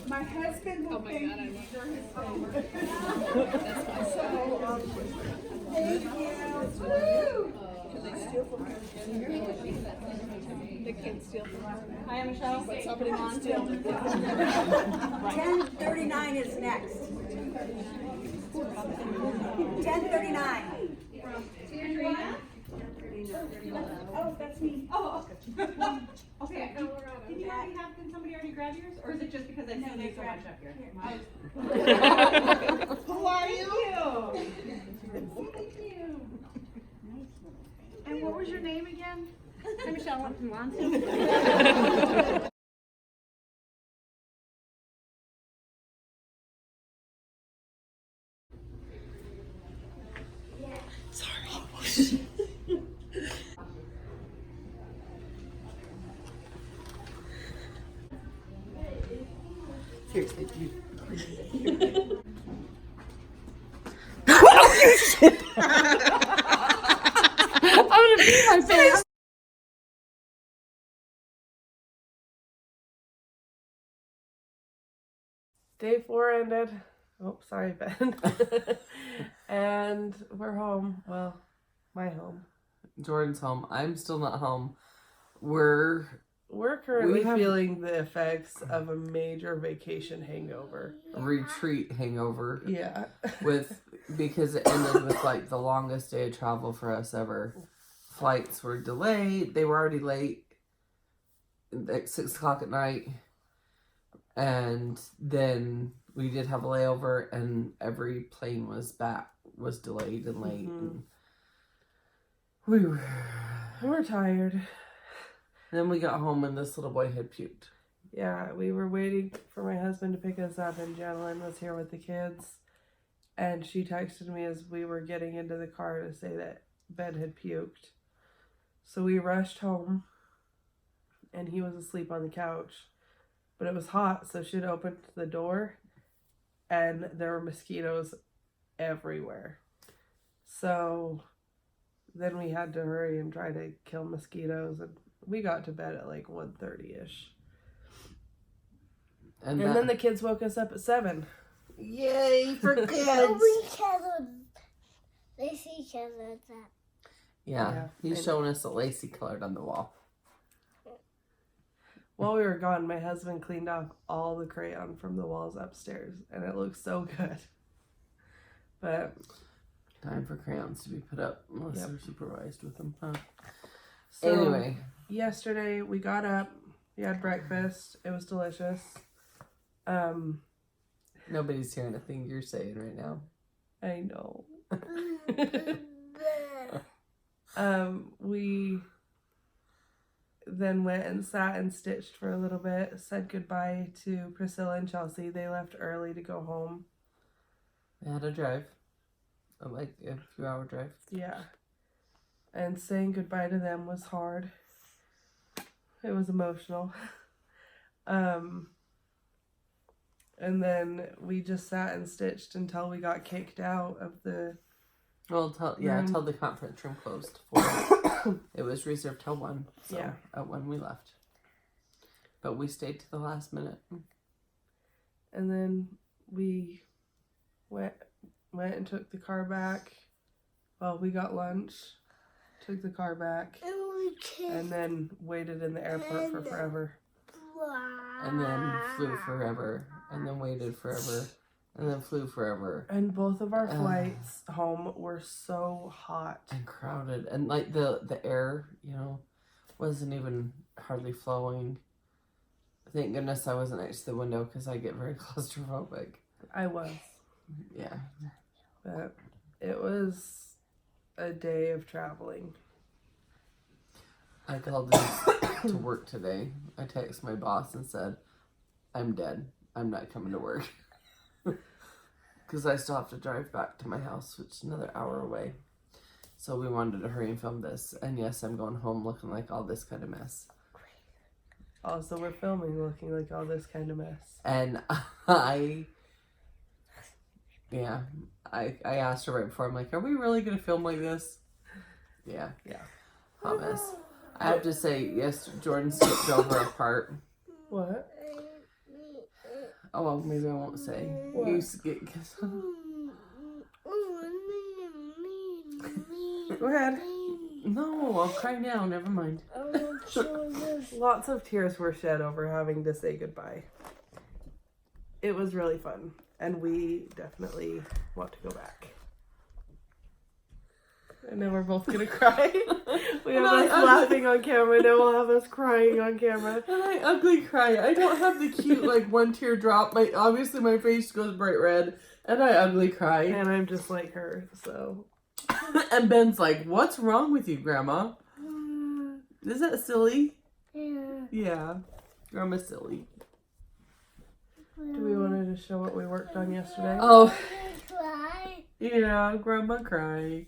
Speaker 6: My husband will thank you for his favor. Thank you.
Speaker 4: The kids steal from her. Hi, Michelle. But somebody on still.
Speaker 3: 1039 is next. 1039.
Speaker 6: Oh, that's me.
Speaker 4: Oh, okay. Did somebody already grab yours? Or is it just because I see you so much up here?
Speaker 6: Who are you? And what was your name again?
Speaker 4: Hi, Michelle. I'm from Lonzo.
Speaker 2: Seriously, you. I'm gonna pee my face.
Speaker 1: Day 4 ended. Oh, sorry, Ben. And we're home. Well, my home.
Speaker 2: Jordan's home. I'm still not home. We're
Speaker 1: currently
Speaker 2: have-
Speaker 1: feeling the effects of a major vacation hangover.
Speaker 2: retreat hangover
Speaker 1: Yeah.
Speaker 2: because it ended with like the longest day of travel for us ever. Flights were delayed. They were already late at 6 o'clock at night. And then we did have a layover and every plane was delayed and late.
Speaker 1: Mhm.
Speaker 2: And
Speaker 1: We're tired.
Speaker 2: then we got home and this little boy had puked.
Speaker 1: Yeah, we were waiting for my husband to pick us up, and Janalyn was here with the kids. And she texted me as we were getting into the car to say that Ben had puked. So we rushed home, and he was asleep on the couch. But it was hot, so she'd opened the door, and there were mosquitoes everywhere. So then we had to hurry and try to kill mosquitoes, and we got to bed at like 1:30ish. And then the kids woke us up at 7.
Speaker 2: Yay for kids!
Speaker 7: They see each other at that.
Speaker 2: Yeah, he's showing us a lacy colored on the wall.
Speaker 1: While we were gone, my husband cleaned off all the crayon from the walls upstairs, and it looks so good. But
Speaker 2: Time for crayons to be put up unless they're supervised with them. Huh?
Speaker 1: So,
Speaker 2: Anyway,
Speaker 1: yesterday we got up, we had breakfast. It was delicious.
Speaker 2: Nobody's hearing a thing you're saying right now.
Speaker 1: I know. We then went and sat and stitched for a little bit, said goodbye to Priscilla and Chelsea. They left early to go home.
Speaker 2: They had a drive. Like a few hour drive.
Speaker 1: Yeah. And saying goodbye to them was hard. It was emotional. And then we just sat and stitched until we got kicked out of the...
Speaker 2: Well, till the conference room closed. It was reserved till 1. So
Speaker 1: Yeah.
Speaker 2: At 1 we left. But we stayed to the last minute.
Speaker 1: And then we went and took the car back. Well, we got lunch, took the car back, and then waited in the airport for forever.
Speaker 2: And then flew forever. And then waited forever. And then flew forever.
Speaker 1: And both of our flights home were so hot.
Speaker 2: And crowded. And like the air, wasn't even hardly flowing. Thank goodness I wasn't next to the window because I get very claustrophobic.
Speaker 1: I was.
Speaker 2: Yeah.
Speaker 1: But it was a day of traveling.
Speaker 2: I called in to work today. I texted my boss and said, I'm dead. I'm not coming to work. Because I still have to drive back to my house, which is another hour away. So we wanted to hurry and film this. And yes, I'm going home looking like all this kind of mess.
Speaker 1: Also, we're filming looking like all this kind of mess.
Speaker 2: And I asked her right before, I'm like, are we really going to film like this? Yeah. Hot mess. I have to say, yes, Jorden skipped over a part.
Speaker 1: What?
Speaker 2: Oh, well, maybe I won't say.
Speaker 1: What?
Speaker 2: You skip.
Speaker 1: Go ahead.
Speaker 2: No, I'll cry now. Never mind.
Speaker 1: Lots of tears were shed over having to say goodbye. It was really fun, and we definitely want to go back. And now we're both gonna cry. We have us laughing on camera, now we'll have us crying on camera.
Speaker 2: And I ugly cry. I don't have the cute, like, one tear drop. Obviously my face goes bright red, and I ugly cry.
Speaker 1: And I'm just like her, so.
Speaker 2: And Ben's like, what's wrong with you, Grandma? Is that silly? Yeah. Grandma's silly.
Speaker 1: Do we want to show what we worked on yesterday?
Speaker 2: Oh. Yeah, Grandma cry.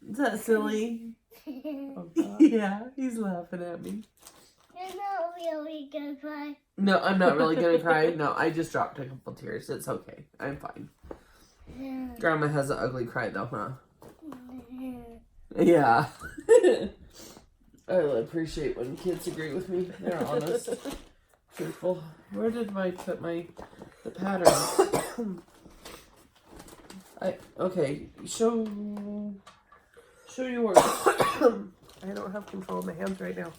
Speaker 2: Is that silly?
Speaker 1: Oh, God.
Speaker 2: Yeah, he's laughing at me.
Speaker 7: You're not really gonna cry.
Speaker 2: No, I'm not really gonna cry. No, I just dropped a couple tears. It's okay. I'm fine. Grandma has an ugly cry though, huh? Yeah. I appreciate when kids agree with me. They're honest. Truthful. Where did I put the pattern? Okay, show yours.
Speaker 1: I don't have control of my hands right now.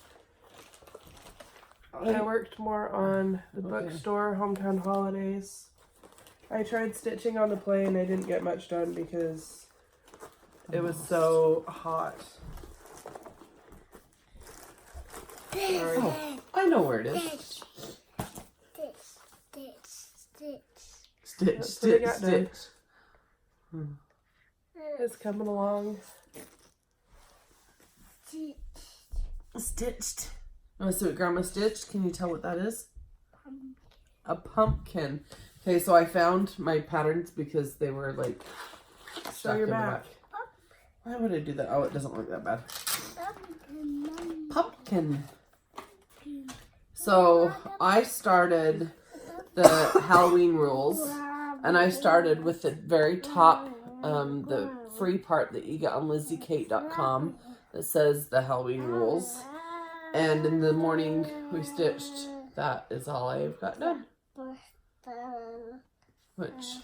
Speaker 1: I worked more on the bookstore, Hometown Holidays. I tried stitching on the plane. I didn't get much done because it was so hot. Sorry.
Speaker 2: Oh, I know where it is. Stitch.
Speaker 1: It's coming along.
Speaker 2: Stitched. Oh, so Grandma stitched. Can you tell what that is? A pumpkin. Okay, so I found my patterns because they were like stuck
Speaker 1: your
Speaker 2: in the
Speaker 1: back.
Speaker 2: back. Why would I do that? Oh, it doesn't look that bad. Pumpkin. So I started the Halloween rules, and I started with the very top, the free part that you get on LizzieKate.com that says the Halloween rules. And in the morning we stitched. That is all I've got done. Which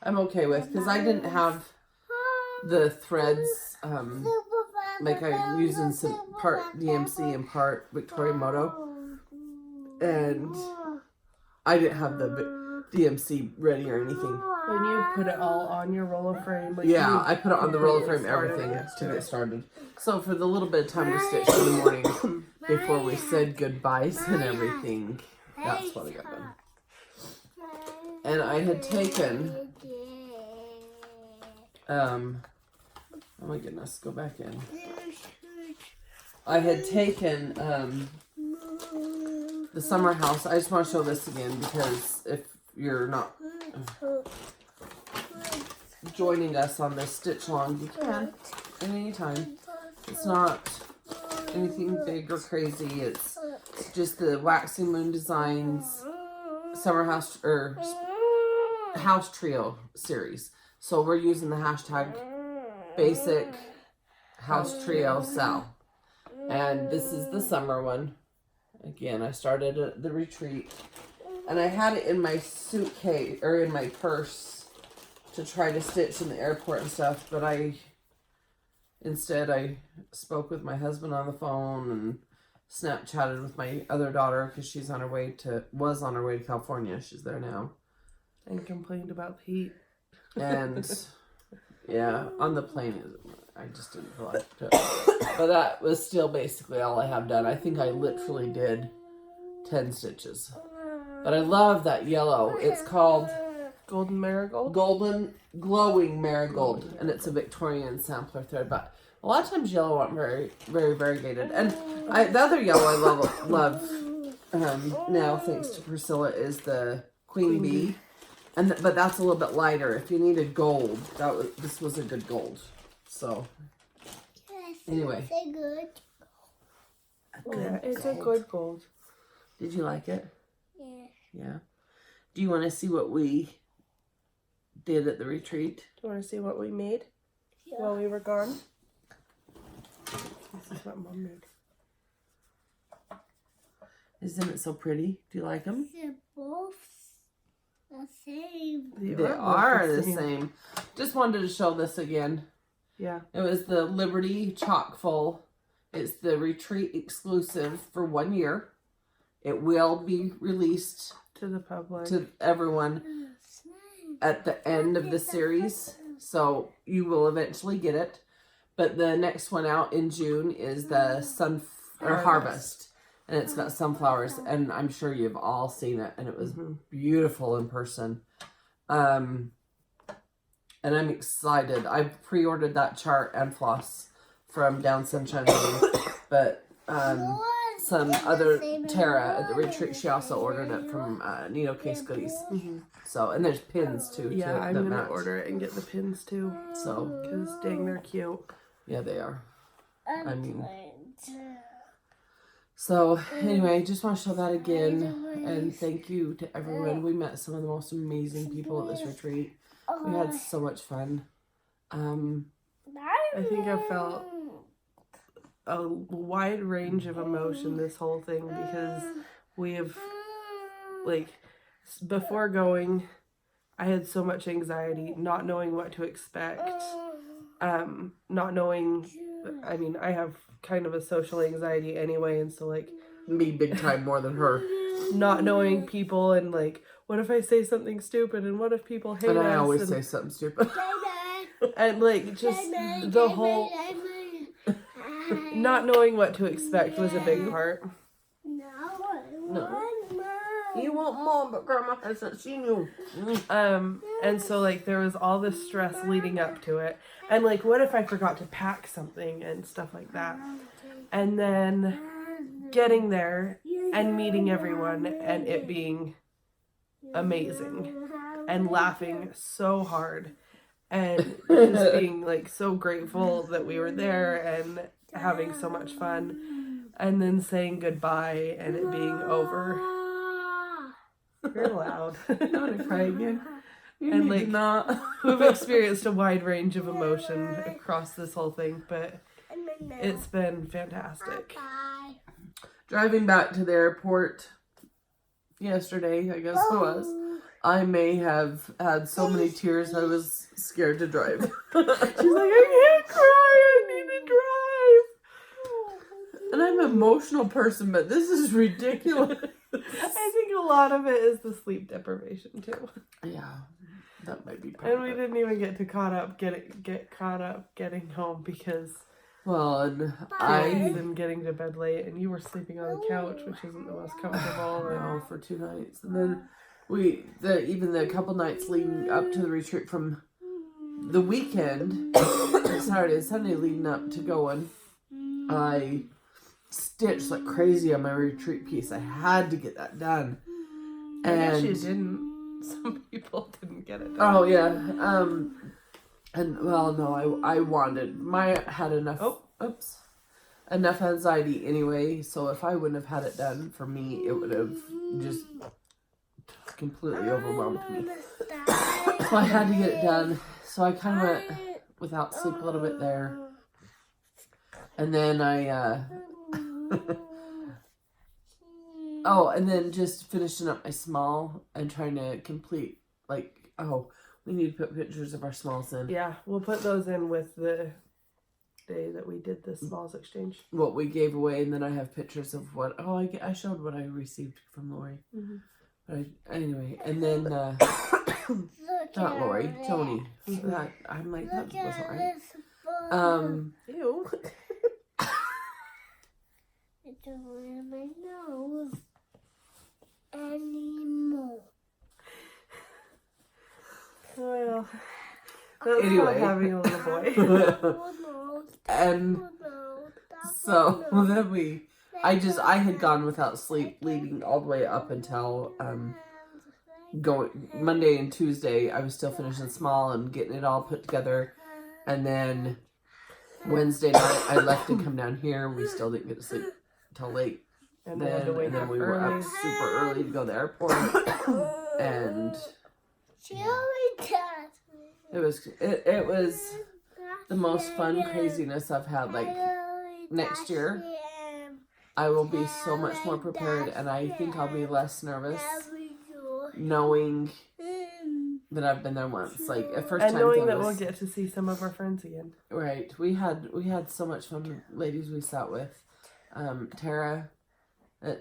Speaker 2: I'm okay with because I didn't have the threads like I'm using some part DMC and part Victoria Moto, and I didn't have the DMC ready or anything.
Speaker 1: When you put it all on your roller frame. Like
Speaker 2: Yeah,
Speaker 1: you
Speaker 2: I put it on the roller frame,
Speaker 1: started
Speaker 2: everything to
Speaker 1: yesterday.
Speaker 2: get started. So for the little bit of time to stitch in the morning before we said goodbyes and everything, that's what I got done. And I had taken, oh my goodness, go back in. I had taken the Summerhouse. I just want to show this again because if you're not joining us on this stitch along, you can at any time. It's not anything big or crazy. It's just the Waxing Moon Designs Summerhouse or House Trio series. So we're using the hashtag basic House Trio Sal. And this is the summer one. Again, I started at the retreat. And I had it in my suitcase, or in my purse, to try to stitch in the airport and stuff. But instead I spoke with my husband on the phone and Snapchatted with my other daughter because was on her way to California. She's there now.
Speaker 1: And complained about the heat.
Speaker 2: And yeah, on the plane, I just didn't feel like it. But that was still basically all I have done. I think I literally did 10 stitches. But I love that yellow. It's called
Speaker 1: Golden Marigold?
Speaker 2: Golden Glowing Marigold. And it's a Victorian sampler thread. But a lot of times yellow aren't very, very variegated. And the other yellow I love now, thanks to Priscilla, is the Queen Bee. But that's a little bit lighter. If you needed gold, this was a good gold. So anyway,
Speaker 1: It's a good gold.
Speaker 2: did you like it?
Speaker 7: Yeah.
Speaker 2: Yeah. Do you want to see what we did at the retreat?
Speaker 1: Do you want to see what we made while we were gone? This is what Mom made.
Speaker 2: Isn't it so pretty? Do you like them?
Speaker 7: They're both the same.
Speaker 2: They are the same. Just wanted to show this again.
Speaker 1: Yeah.
Speaker 2: It was the Liberty Chock Full. It's the retreat exclusive for 1 year. It will be released
Speaker 1: To the public.
Speaker 2: to everyone at the end of the series. So you will eventually get it. But the next one out in June is the Harvest. And it's got sunflowers. And I'm sure you've all seen it. And it was beautiful in person. And I'm excited. I pre-ordered that chart and floss from Down Sunshine Lane. But some other Tara at the retreat, she also ordered it from Needle Case Goodies. So, and there's pins too.
Speaker 1: Yeah, I'm going to
Speaker 2: match.
Speaker 1: order it and get the pins too.
Speaker 2: So,
Speaker 1: Because dang, they're cute.
Speaker 2: yeah, they are. I mean, so anyway, just want to show that again. And thank you to everyone. We met some of the most amazing people at this retreat. We had so much fun.
Speaker 1: I think I felt a wide range of emotion this whole thing because we have, like, before going, I had so much anxiety, not knowing what to expect, not knowing, I mean, I have kind of a social anxiety anyway, and so, like,
Speaker 2: Me big time more than her.
Speaker 1: not knowing people and, like, what if I say something stupid and what if people hate
Speaker 2: And
Speaker 1: us?
Speaker 2: I always
Speaker 1: and,
Speaker 2: say something stupid.
Speaker 1: and, like, just the whole not knowing what to expect was a big part.
Speaker 2: No. You want more, but Grandma hasn't seen you.
Speaker 1: And so, like, there was all this stress leading up to it. And, like, what if I forgot to pack something and stuff like that? And then getting there and meeting everyone and it being amazing and laughing so hard and just being, like, so grateful that we were there and having so much fun and then saying goodbye and it being over. You're loud.
Speaker 2: I'm gonna cry again. You
Speaker 1: And,
Speaker 2: need
Speaker 1: like,
Speaker 2: to not.
Speaker 1: We've experienced a wide range of emotion across this whole thing, but it's been fantastic.
Speaker 2: Driving back to the airport yesterday, I guess it was, I may have had so many tears I was scared to drive.
Speaker 1: She's like, I can't cry, I need to drive.
Speaker 2: And I'm an emotional person, but this is ridiculous.
Speaker 1: I think a lot of it is the sleep deprivation too.
Speaker 2: Yeah. That might be part
Speaker 1: And
Speaker 2: of
Speaker 1: we
Speaker 2: it.
Speaker 1: didn't even get caught up getting home because
Speaker 2: Well, and
Speaker 1: I
Speaker 2: I
Speaker 1: was getting to bed late, and you were sleeping on the couch, which isn't the most comfortable. And
Speaker 2: for 2 nights, and then even the couple nights leading up to the retreat from the weekend, Saturday and Sunday leading up to going, I stitched like crazy on my retreat piece. I had to get that done.
Speaker 1: I guess you
Speaker 2: And
Speaker 1: didn't. Some people didn't get it done.
Speaker 2: oh yeah, and well, no, I wanted had enough. Oops, enough anxiety anyway. So if I wouldn't have had it done for me, it would have just completely overwhelmed me. So I had to get it done. So I kind of went without sleep a little bit there, and then I and then just finishing up my small and trying to complete we need to put pictures of our smalls in.
Speaker 1: Yeah, we'll put those in with the day that we did the smalls exchange.
Speaker 2: What we gave away, and then I have pictures of what I showed what I received from Lori.
Speaker 1: Mm-hmm.
Speaker 2: But anyway, and then not Lori, Tony. That I'm like that wasn't right.
Speaker 1: Ew.
Speaker 7: It don't in my nose anymore.
Speaker 1: Well, that's
Speaker 2: Anyway.
Speaker 1: not having a little boy.
Speaker 7: Oh, no.
Speaker 2: And
Speaker 7: Oh, no.
Speaker 2: so
Speaker 7: Oh, no.
Speaker 2: then I had gone without sleep leading all the way up until going Monday and Tuesday. I was still finishing small and getting it all put together, and then Wednesday night I left to come down here. We still didn't get to sleep till late.
Speaker 1: And we had to wake
Speaker 2: then
Speaker 1: up
Speaker 2: we were
Speaker 1: early.
Speaker 2: up super early to go to the airport, and
Speaker 7: She always tells me.
Speaker 2: it was the most fun craziness I've had. Like next year, I will be so much more prepared, and I think I'll be less nervous knowing that I've been there once. Like a first
Speaker 1: And
Speaker 2: time
Speaker 1: knowing
Speaker 2: thing
Speaker 1: that
Speaker 2: was,
Speaker 1: we'll get to see some of our friends again.
Speaker 2: right. We had so much fun with ladies we sat with. Tara,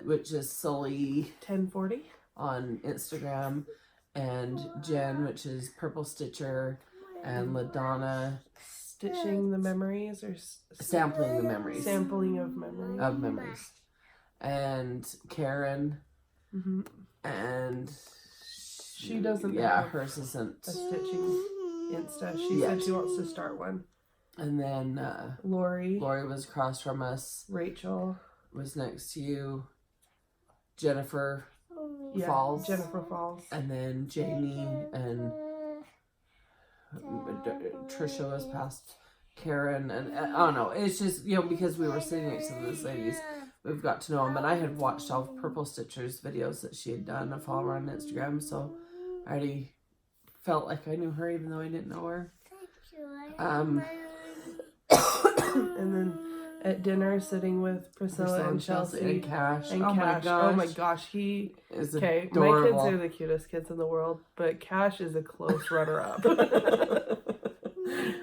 Speaker 2: which is Sully
Speaker 1: 1040.
Speaker 2: on Instagram, and Jen, which is Purple Stitcher, and LaDonna,
Speaker 1: Stitching the memories or
Speaker 2: sampling the memories
Speaker 1: sampling of memories.
Speaker 2: And Karen,
Speaker 1: Mm-hmm.
Speaker 2: and
Speaker 1: She doesn't have
Speaker 2: hers isn't.
Speaker 1: a stitching Insta. She
Speaker 2: Yeah.
Speaker 1: said she wants to start one.
Speaker 2: And then
Speaker 1: Lori
Speaker 2: was across from us,
Speaker 1: Rachel.
Speaker 2: was next to you, Jennifer
Speaker 1: Yeah,
Speaker 2: Falls,
Speaker 1: Jennifer Falls.
Speaker 2: and then Jami and Trisha was past Karen, and I don't know. It's just because we were sitting next to those ladies, we've got to know them, and I had watched all of Purple Stitcher's videos that she had done. I follow her on Instagram, so I already felt like I knew her, even though I didn't know her.
Speaker 1: And then at dinner, sitting with Priscilla and Chelsea
Speaker 2: and Cash.
Speaker 1: and
Speaker 2: Oh my
Speaker 1: Cash.
Speaker 2: gosh.
Speaker 1: Oh my gosh, he
Speaker 2: Is
Speaker 1: okay.
Speaker 2: adorable.
Speaker 1: My kids are the cutest kids in the world, but Cash is a close runner-up.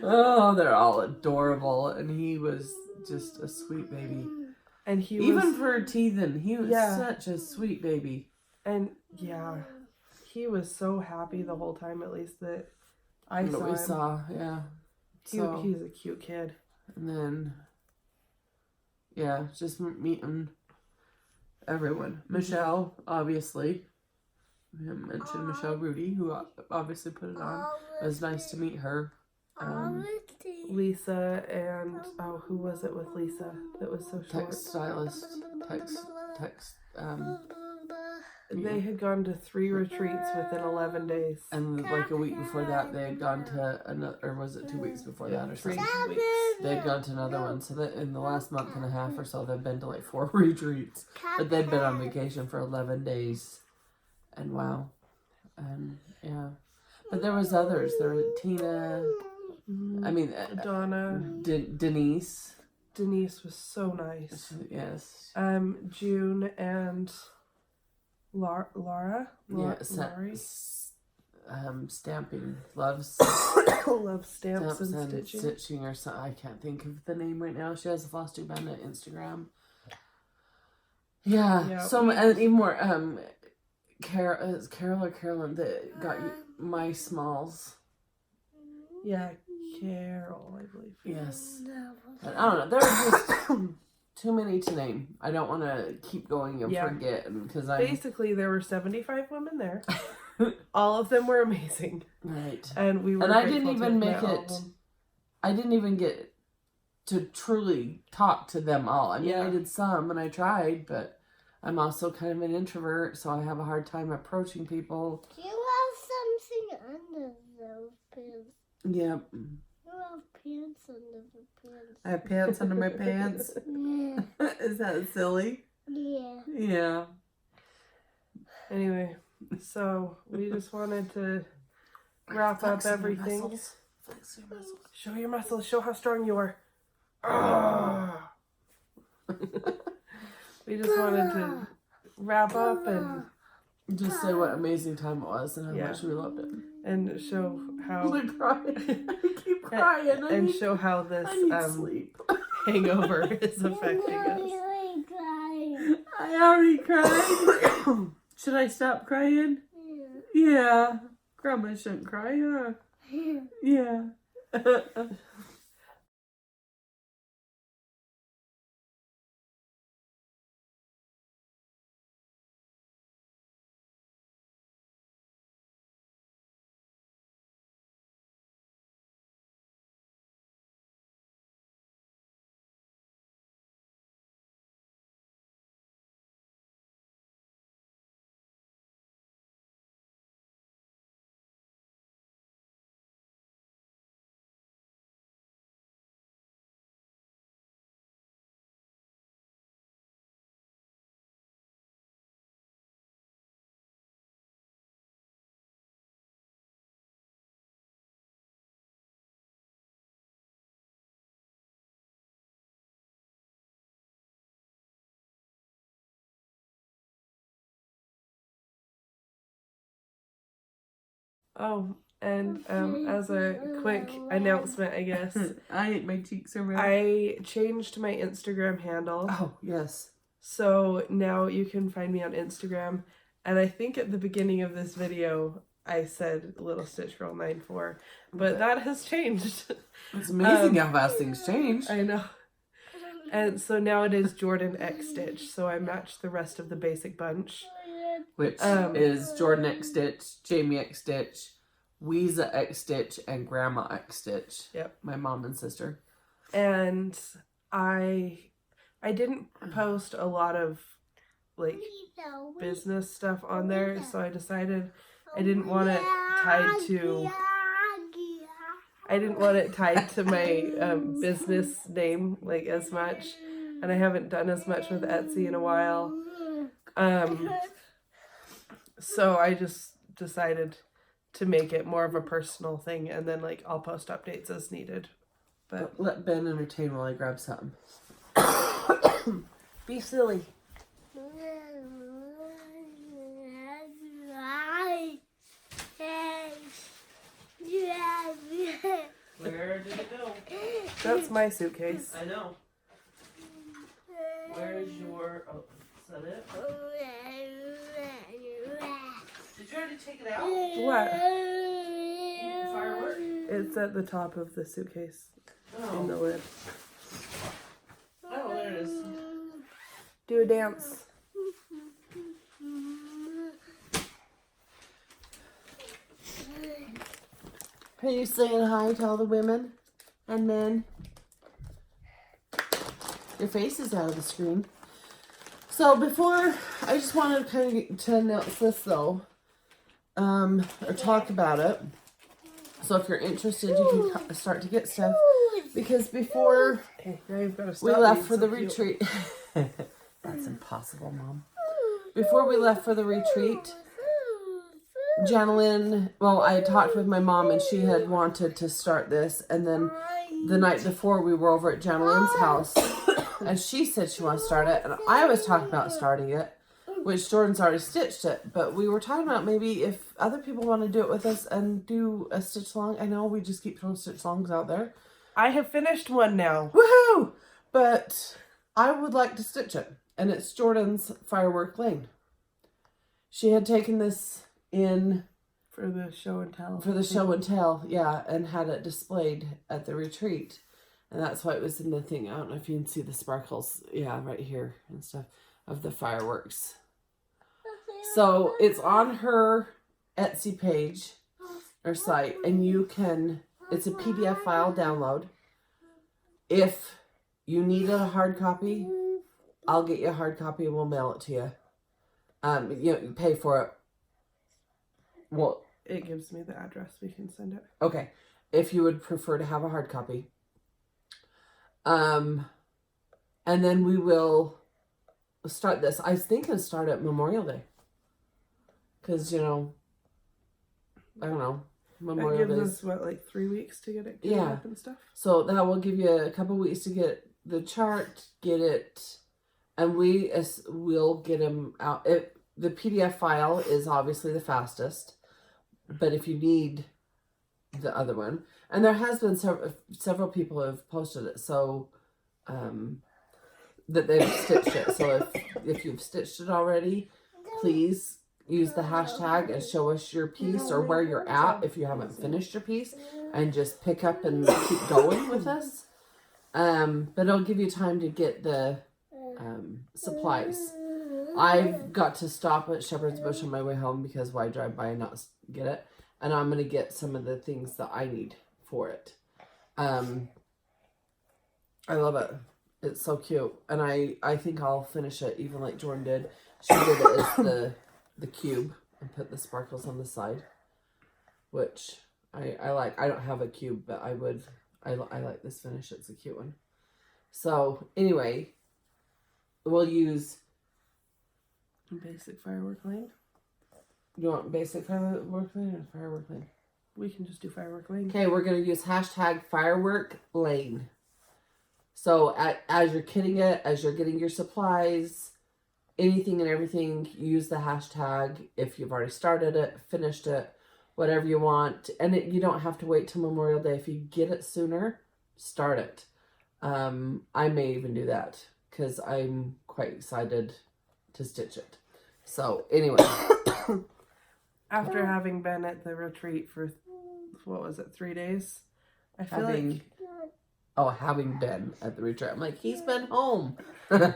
Speaker 2: Oh, they're all adorable, and he was just a sweet baby.
Speaker 1: And he
Speaker 2: Even
Speaker 1: was,
Speaker 2: for Teethan, he was such a sweet baby.
Speaker 1: and yeah, he was so happy the whole time. At least that I
Speaker 2: That
Speaker 1: saw
Speaker 2: we
Speaker 1: him.
Speaker 2: saw, yeah. So,
Speaker 1: He's a cute kid.
Speaker 2: and then, yeah, just meeting everyone. Michelle, obviously. We haven't mentioned Michelle Ruedy, who obviously put it on. It was nice to meet her.
Speaker 1: Lisa and who was it with Lisa that was so short?
Speaker 2: Text stylist. Text.
Speaker 1: They had gone to 3 retreats within 11 days.
Speaker 2: And like a week before that, they had gone to another, or was it 2 weeks before that or
Speaker 1: 3
Speaker 2: something?
Speaker 1: weeks.
Speaker 2: They had gone to another one. So that in the last month and a half or so, they've been to like 4 retreats. But they'd been on vacation for 11 days. And wow. And yeah. But there was others. There was Tina. I mean,
Speaker 1: Donna.
Speaker 2: Denise.
Speaker 1: Denise was so nice.
Speaker 2: Yes.
Speaker 1: June and Laura.
Speaker 2: Yeah.
Speaker 1: Laurie.
Speaker 2: Stamping. Loves
Speaker 1: Love stamps and
Speaker 2: and
Speaker 1: stitching.
Speaker 2: stitching or something. I can't think of the name right now. She has a Flosstube on Instagram. Yeah.
Speaker 1: Yeah.
Speaker 2: So and even more. It's Carol or Carolyn that got you my smalls.
Speaker 1: Yeah, Carol, I believe.
Speaker 2: Yes. And I don't know. There are just too many to name. I don't want to keep going and forget because
Speaker 1: basically there were 75 women there. All of them were amazing.
Speaker 2: Right.
Speaker 1: And we were.
Speaker 2: And I didn't even make it. I didn't even get to truly talk to them all. I mean, I did some and I tried, but I'm also kind of an introvert, so I have a hard time approaching people.
Speaker 7: Do you have something under those pants?
Speaker 2: Yep.
Speaker 7: You have pants under the pants.
Speaker 1: I have pants under my pants.
Speaker 7: Yeah.
Speaker 1: Is that silly?
Speaker 7: Yeah.
Speaker 2: Yeah.
Speaker 1: Anyway, so we just wanted to wrap up everything.
Speaker 2: Flex your muscles.
Speaker 1: Show your muscles. Show how strong you are. Ah. We just wanted to wrap up and
Speaker 2: just say what amazing time it was and how much we loved it.
Speaker 1: And show how
Speaker 2: I'm crying. I keep crying.
Speaker 1: and show how this
Speaker 2: sleep.
Speaker 1: hangover is affecting us.
Speaker 2: I already cried. Should I stop crying? Yeah. Grandma shouldn't cry, huh? Yeah.
Speaker 1: Oh, and as a quick announcement, I guess,
Speaker 2: My cheeks are red.
Speaker 1: I changed my Instagram handle.
Speaker 2: Oh, yes.
Speaker 1: So now you can find me on Instagram. And I think at the beginning of this video, I said Little Stitch Girl 94, but that has changed.
Speaker 2: It's amazing how fast things change.
Speaker 1: I know. And so now it is Jorden X Stitch. So I matched the rest of the basic bunch.
Speaker 2: Which is Jorden X Stitch, Jami X Stitch, Weeza X Stitch, and Grandma X Stitch.
Speaker 1: Yep.
Speaker 2: My mom and sister.
Speaker 1: And I didn't post a lot of like business stuff on there, so I decided I didn't want it tied to my business name like as much, and I haven't done as much with Etsy in a while. So I just decided to make it more of a personal thing, and then like I'll post updates as needed. But
Speaker 2: let Ben entertain while I grab something.
Speaker 1: be silly.
Speaker 2: Where did it go?
Speaker 1: That's my suitcase.
Speaker 2: I know. Where's your... Oh, is that it? Did you already take it out?
Speaker 1: What?
Speaker 2: Firework?
Speaker 1: It's at the top of the suitcase in the lid.
Speaker 2: Oh, there it is.
Speaker 1: Do a dance.
Speaker 2: Are you saying hi to all the women and men? Your face is out of the screen. So before, I just wanted to announce this though, or talk about it. So if you're interested, you can start to get stuff. Because before
Speaker 1: Now you've got to stop
Speaker 2: we left
Speaker 1: being
Speaker 2: for
Speaker 1: so
Speaker 2: the
Speaker 1: cute.
Speaker 2: retreat, that's impossible, Mom. Before we left for the retreat, Janalyn, well, I had talked with my mom and she had wanted to start this, and then the night before we were over at Janalyn's house and she said she wanted to start it, and I was talking about starting it, which Jordan's already stitched it, but we were talking about maybe if other people want to do it with us and do a stitch along. I know we just keep throwing stitch alongs out there.
Speaker 1: I have finished one now.
Speaker 2: Woohoo! But I would like to stitch it, and it's Jordan's Firework Lane. she had taken this in
Speaker 1: For the show and tell.
Speaker 2: for the show and tell, yeah, and had it displayed at the retreat. And that's why it was in the thing. I don't know if you can see the sparkles, yeah, right here and stuff of the fireworks. So it's on her Etsy page or site, and you can, it's a PDF file download. If you need a hard copy, I'll get you a hard copy and we'll mail it to you. You pay for it. Well,
Speaker 1: It gives me the address. We can send it.
Speaker 2: okay. If you would prefer to have a hard copy. And then we will start this. I think it'll start at Memorial Day. Because, I don't know.
Speaker 1: That
Speaker 2: Memorial
Speaker 1: gives
Speaker 2: Day.
Speaker 1: us, what, like 3 weeks to get it cleaned
Speaker 2: Yeah.
Speaker 1: up and stuff?
Speaker 2: So that will give you a couple weeks to get the chart, get it, and we'll get them out. The PDF file is obviously the fastest, but if you need the other one, and there has been several people who have posted it, so that they've stitched it. So if you've stitched it already, please use the hashtag and show us your piece or where you're at if you haven't finished your piece, and just pick up and keep going with us. But it'll give you time to get the supplies. I've got to stop at Shepherd's Bush on my way home because why drive by and not get it? And I'm going to get some of the things that I need for it. I love it. It's so cute. And I think I'll finish it even like Jorden did. She did it as the cube and put the sparkles on the side, which I like. I don't have a cube, but I like this finish. It's a cute one. So anyway, we'll use
Speaker 1: Basic Firework Lane.
Speaker 2: You want basic Firework Lane or Firework Lane?
Speaker 1: We can just do Firework Lane.
Speaker 2: Okay, we're going to use hashtag Firework Lane. So as you're kitting it, as you're getting your supplies, anything and everything, use the hashtag. If you've already started it, finished it, whatever you want. And you don't have to wait till Memorial Day. If you get it sooner, start it. I may even do that because I'm quite excited to stitch it. So anyway.
Speaker 1: After having been at the retreat for, 3 days? I feel like...
Speaker 2: having been at the retreat. I'm like, he's been home.
Speaker 1: I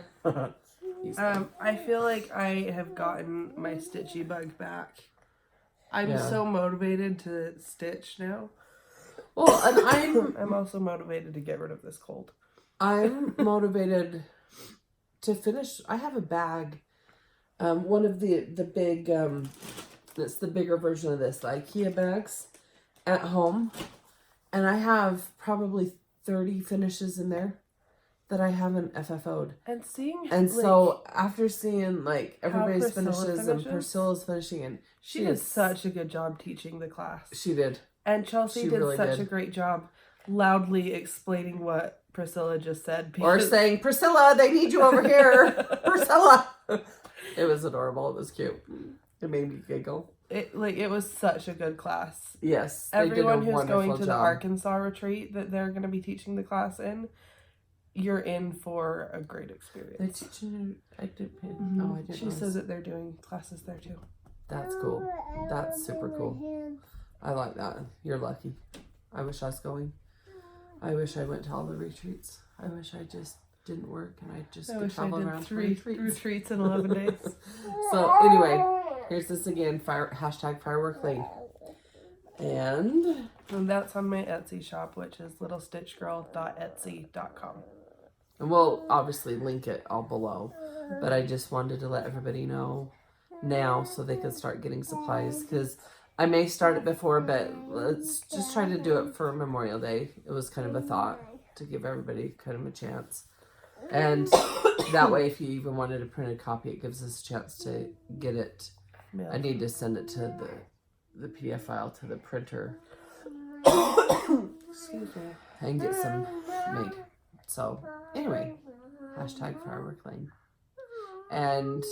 Speaker 1: feel like I have gotten my stitchy bug back. I'm so motivated to stitch now.
Speaker 2: Well, and
Speaker 1: I'm also motivated to get rid of this cold.
Speaker 2: I'm motivated to finish. I have a bag. One of the big, it's the bigger version of this, the IKEA bags at home. And I have probably 30 finishes in there that I haven't FFO'd.
Speaker 1: And
Speaker 2: so after seeing like everybody's
Speaker 1: Priscilla
Speaker 2: finishes and Priscilla's finishing, and
Speaker 1: she did such a good job teaching the class.
Speaker 2: She did.
Speaker 1: And Chelsea
Speaker 2: She
Speaker 1: did
Speaker 2: really
Speaker 1: such
Speaker 2: did.
Speaker 1: a great job loudly explaining what Priscilla just said.
Speaker 2: Or saying, Priscilla, they need you over here. Priscilla. It was adorable. It was cute. It made me giggle.
Speaker 1: It was such a good class.
Speaker 2: Yes.
Speaker 1: Everyone
Speaker 2: they did a
Speaker 1: who's going to the
Speaker 2: job.
Speaker 1: Arkansas retreat that they're going to be teaching the class in, you're in for a great experience.
Speaker 2: They're teaching. I didn't.
Speaker 1: Mm-hmm.
Speaker 2: Oh, I didn't.
Speaker 1: She says that they're doing classes there too.
Speaker 2: That's cool. That's super cool. I like that. You're lucky. I wish I was going. I wish I went to all the retreats. I wish I just didn't work and I just could travel around to
Speaker 1: retreats in 11 days.
Speaker 2: So anyway, here's this again. Hashtag Firework Lane. And
Speaker 1: that's on my Etsy shop, which is littlestitchgirl.etsy.com.
Speaker 2: And we'll obviously link it all below. But I just wanted to let everybody know now so they can start getting supplies. Because I may start it before, but let's just try to do it for Memorial Day. It was kind of a thought to give everybody kind of a chance. And that way, if you even wanted a printed copy, it gives us a chance to get it.
Speaker 1: Yeah.
Speaker 2: I need to send it to the PDF file to the printer.
Speaker 1: Excuse me.
Speaker 2: And get some made. So, anyway, hashtag Firework Lane. And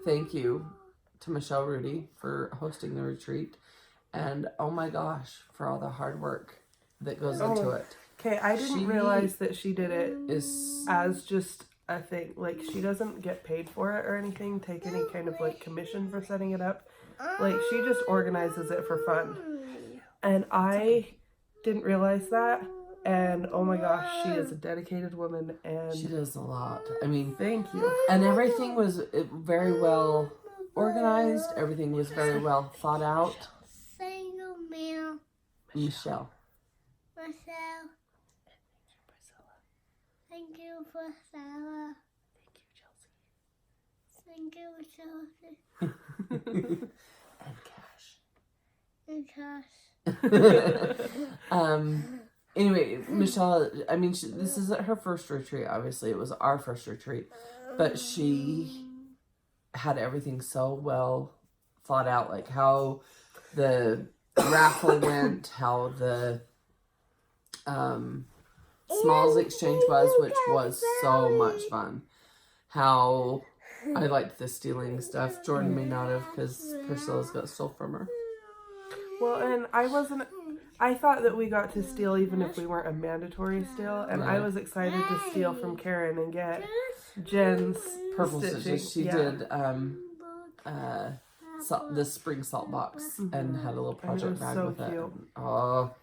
Speaker 2: thank you to Michelle Ruedy for hosting the retreat. And oh my gosh, for all the hard work that goes into it.
Speaker 1: Okay, I didn't realize that she did it
Speaker 2: Is
Speaker 1: as just a thing. Like, she doesn't get paid for it or anything, take any kind of like commission for setting it up. Like, she just organizes it for fun. And I didn't realize that. And oh my gosh, she is a dedicated woman. And
Speaker 2: She does a lot. I mean,
Speaker 1: thank you.
Speaker 2: and everything was very well organized. Everything was very well thought out.
Speaker 7: Single meal.
Speaker 2: Michelle.
Speaker 7: Marcel. Thank you, Priscilla. Thank you, Chelsea.
Speaker 2: And Cash.
Speaker 7: And Cash.
Speaker 2: Anyway, Michelle, I mean, this isn't her first retreat, obviously. It was our first retreat. But she had everything so well thought out. Like how the raffle went, how the smalls exchange was, which was so much fun. How I liked the stealing stuff. Jorden may not have because Priscilla's got stole from her.
Speaker 1: Well, and I thought that we got to steal even if we weren't a mandatory steal, and I was excited to steal from Karen and get Jen's
Speaker 2: Purple
Speaker 1: stitching.
Speaker 2: stitches. She did the spring salt box and had a little project bag
Speaker 1: so
Speaker 2: with
Speaker 1: cute.
Speaker 2: it. Oh,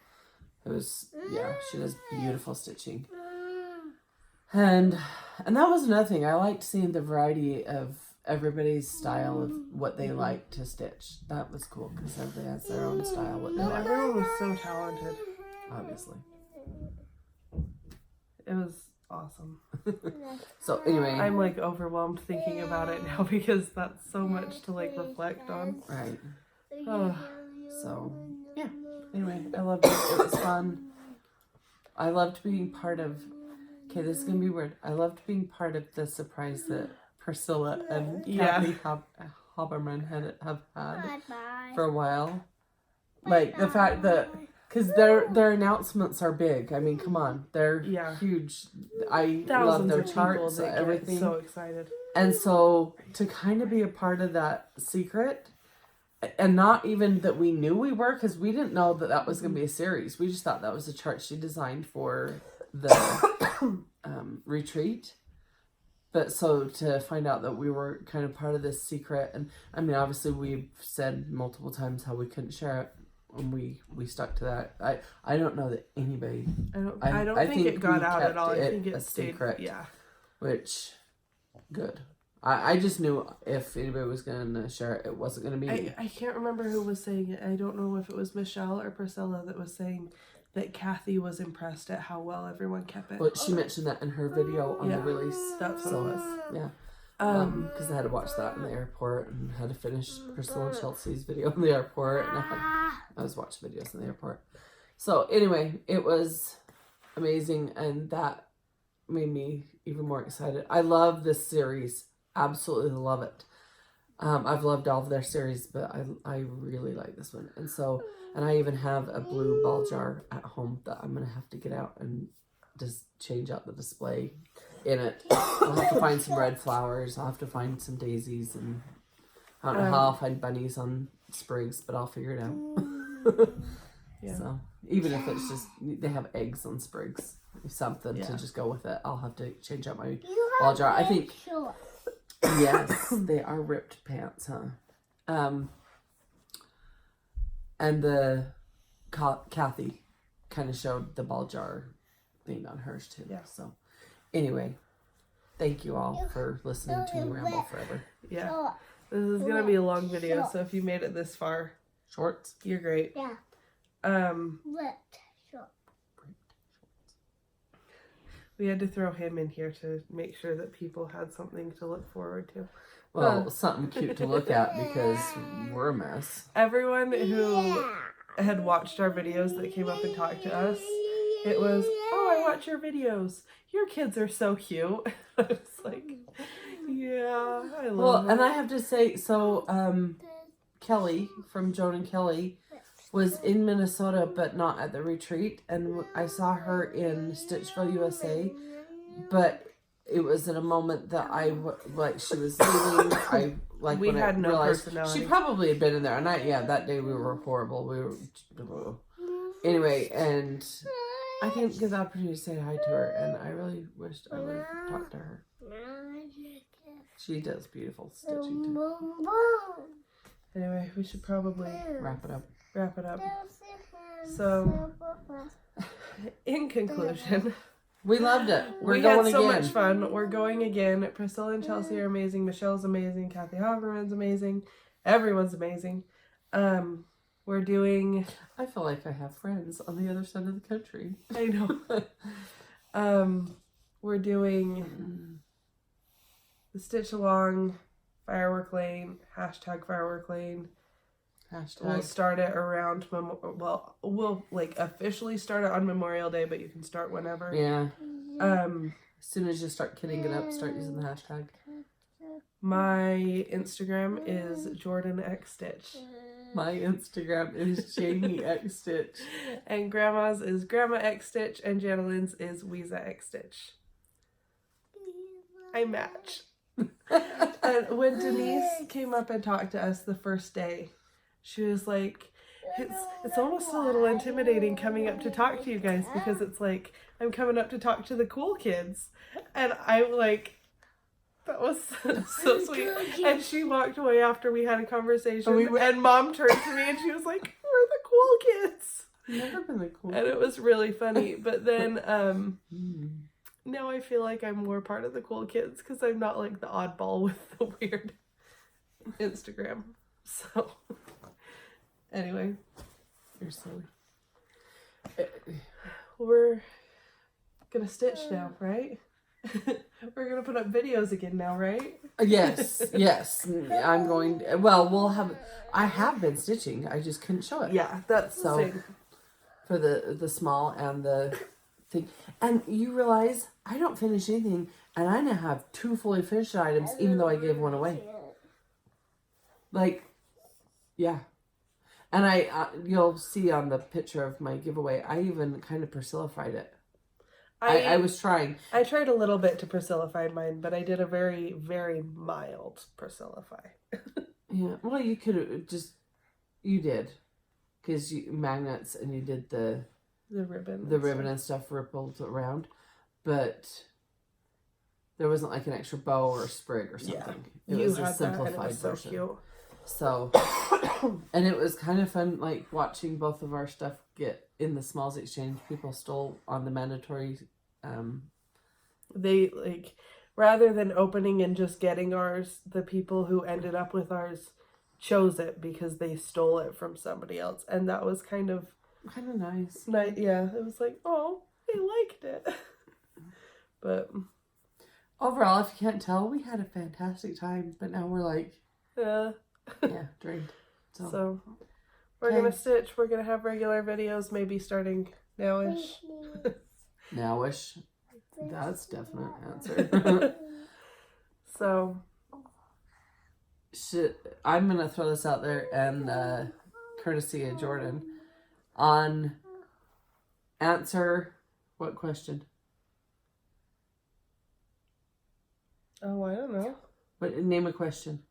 Speaker 2: it was, yeah, she does beautiful stitching. And that was another thing. I liked seeing the variety of everybody's style of what they like to stitch. That was cool because everybody has their own style, what they
Speaker 1: And
Speaker 2: like,
Speaker 1: everyone was so talented.
Speaker 2: obviously.
Speaker 1: It was awesome.
Speaker 2: So anyway,
Speaker 1: I'm like overwhelmed thinking about it now because that's so much to like reflect on.
Speaker 2: right.
Speaker 1: Oh,
Speaker 2: So yeah. Anyway, I loved it. It was fun. I loved being part of. Okay, this is gonna be weird. I loved being part of the surprise that Priscilla and Kathy Haberman have had
Speaker 7: Bye-bye.
Speaker 2: for a while. Like the fact that, because their announcements are big. I mean, come on, they're huge. I love
Speaker 1: thousands
Speaker 2: their
Speaker 1: of people
Speaker 2: charts,
Speaker 1: that
Speaker 2: everything.
Speaker 1: get so excited.
Speaker 2: And so to kind of be a part of that secret, and not even that we knew we were, because we didn't know that was going to be a series. We just thought that was a chart she designed for the retreat. But so to find out that we were kind of part of this secret, and I mean, obviously we've said multiple times how we couldn't share it, and we stuck to that. I don't know that anybody.
Speaker 1: I don't think it got
Speaker 2: we
Speaker 1: out at
Speaker 2: kept
Speaker 1: all. I
Speaker 2: it
Speaker 1: think
Speaker 2: a
Speaker 1: it stayed.
Speaker 2: secret.
Speaker 1: Yeah.
Speaker 2: Which, good. I just knew if anybody was going to share it, it wasn't going to be me.
Speaker 1: I can't remember who was saying it. I don't know if it was Michelle or Priscilla that was saying that Kathy was impressed at how well everyone kept it.
Speaker 2: Well, she mentioned that in her video on the release.
Speaker 1: That's what it was.
Speaker 2: Yeah. Because I had to watch that in the airport and had to finish Priscilla and Chelsea's video in the airport. And I was watching videos in the airport. So anyway, it was amazing, and that made me even more excited. I love this series. Absolutely love it. I've loved all of their series, but I really like this one. And so, and I even have a blue ball jar at home that I'm going to have to get out and just change out the display in it. I'll have to find some red flowers. I'll have to find some daisies, and I don't know how I'll find bunnies on sprigs, but I'll figure it out. So even if it's just, they have eggs on sprigs, something to just go with it. I'll have to change out my ball jar. I think, yes, they are ripped pants, huh? And the Kathy kind of showed the ball jar thing on hers too. Yeah. So anyway, thank you all for listening to me ramble forever.
Speaker 1: Yeah. This is going to be a long video, so if you made it this far,
Speaker 2: Shorts.
Speaker 1: you're great.
Speaker 7: Yeah.
Speaker 1: We had to throw him in here to make sure that people had something to look forward to.
Speaker 2: Well, something cute to look at because we're a mess.
Speaker 1: Everyone who had watched our videos that came up and talked to us, it was, oh, I watch your videos. Your kids are so cute. I was like, yeah, I love them.
Speaker 2: And I have to say, so Kelly from Jorden Kelly was in Minnesota, but not at the retreat. And I saw her in Stitchville, USA. But it was in a moment that she was leaving.
Speaker 1: We had no personality.
Speaker 2: She probably had been in there. And that day we were horrible. We were, anyway, and I didn't get the opportunity to say hi to her. And I really wished I would have talked to her. She does beautiful stitching too.
Speaker 1: Anyway, we should probably
Speaker 2: Wrap it up.
Speaker 1: wrap it up. So, in conclusion,
Speaker 2: We loved it. We're
Speaker 1: we
Speaker 2: going
Speaker 1: had so
Speaker 2: again.
Speaker 1: much fun. We're going again. Priscilla and Chelsea are amazing. Michelle's amazing. Kathy Haberman's amazing. Everyone's amazing. We're doing.
Speaker 2: I feel like I have friends on the other side of the country.
Speaker 1: I know. We're doing the Stitch Along, Firework Lane, #Firework Lane. We'll start it around, we'll like officially start it on Memorial Day, but you can start whenever.
Speaker 2: Yeah.
Speaker 1: As
Speaker 2: soon as you start kidding it up, start using the hashtag.
Speaker 1: My Instagram is Jorden X Stitch.
Speaker 2: My Instagram is Jami X Stitch.
Speaker 1: And Grandma's is Grandma X Stitch, and Janalyn's is Weeza X Stitch. I match. And when Denise came up and talked to us the first day, she was like, it's almost a little intimidating coming up to talk to you guys, because it's like I'm coming up to talk to the cool kids. And I'm like, that was so sweet. And she walked away after we had a conversation, and Mom turned to me and she was like, we're the cool kids.
Speaker 2: Never been the cool
Speaker 1: And
Speaker 2: kids.
Speaker 1: it was really funny. But then now I feel like I'm more part of the cool kids, because I'm not like the oddball with the weird Instagram. So anyway,
Speaker 2: You're silly.
Speaker 1: we're gonna stitch now, right? We're gonna put up videos again now, right?
Speaker 2: Yes, yes. I'm going to, well, I have been stitching. I just couldn't show it.
Speaker 1: Yeah, that's
Speaker 2: So,
Speaker 1: the same.
Speaker 2: For the small and the thing. And you realize I don't finish anything, and I now have 2 fully finished items, even though I gave one away. Like, yeah. And you'll see on the picture of my giveaway, I even kind of Priscilla-fied it. I was trying.
Speaker 1: I tried a little bit to Priscilla-fy mine, but I did a very, very mild Priscilla-fy.
Speaker 2: Yeah. Well, you could have you did. Because you magnets, and you did the
Speaker 1: ribbon.
Speaker 2: The ribbon and stuff rippled around. But there wasn't like an extra bow or a sprig or something.
Speaker 1: Yeah.
Speaker 2: It was a
Speaker 1: had
Speaker 2: simplified
Speaker 1: that, and it was so
Speaker 2: version.
Speaker 1: cute.
Speaker 2: So, and it was kind of fun, like watching both of our stuff get in the smalls exchange. People stole on the mandatory.
Speaker 1: They like, rather than opening and just getting ours, the people who ended up with ours chose it because they stole it from somebody else, and that was kind of
Speaker 2: nice.
Speaker 1: Yeah, it was like, oh, they liked it. But
Speaker 2: overall, if you can't tell, we had a fantastic time. But now we're like, drained.
Speaker 1: So we're gonna stitch. We're gonna have regular videos, maybe starting nowish.
Speaker 2: Nowish. That's definite answer.
Speaker 1: So
Speaker 2: I'm gonna throw this out there, and courtesy of Jorden, on answer what question?
Speaker 1: Oh, I don't know.
Speaker 2: Name a question.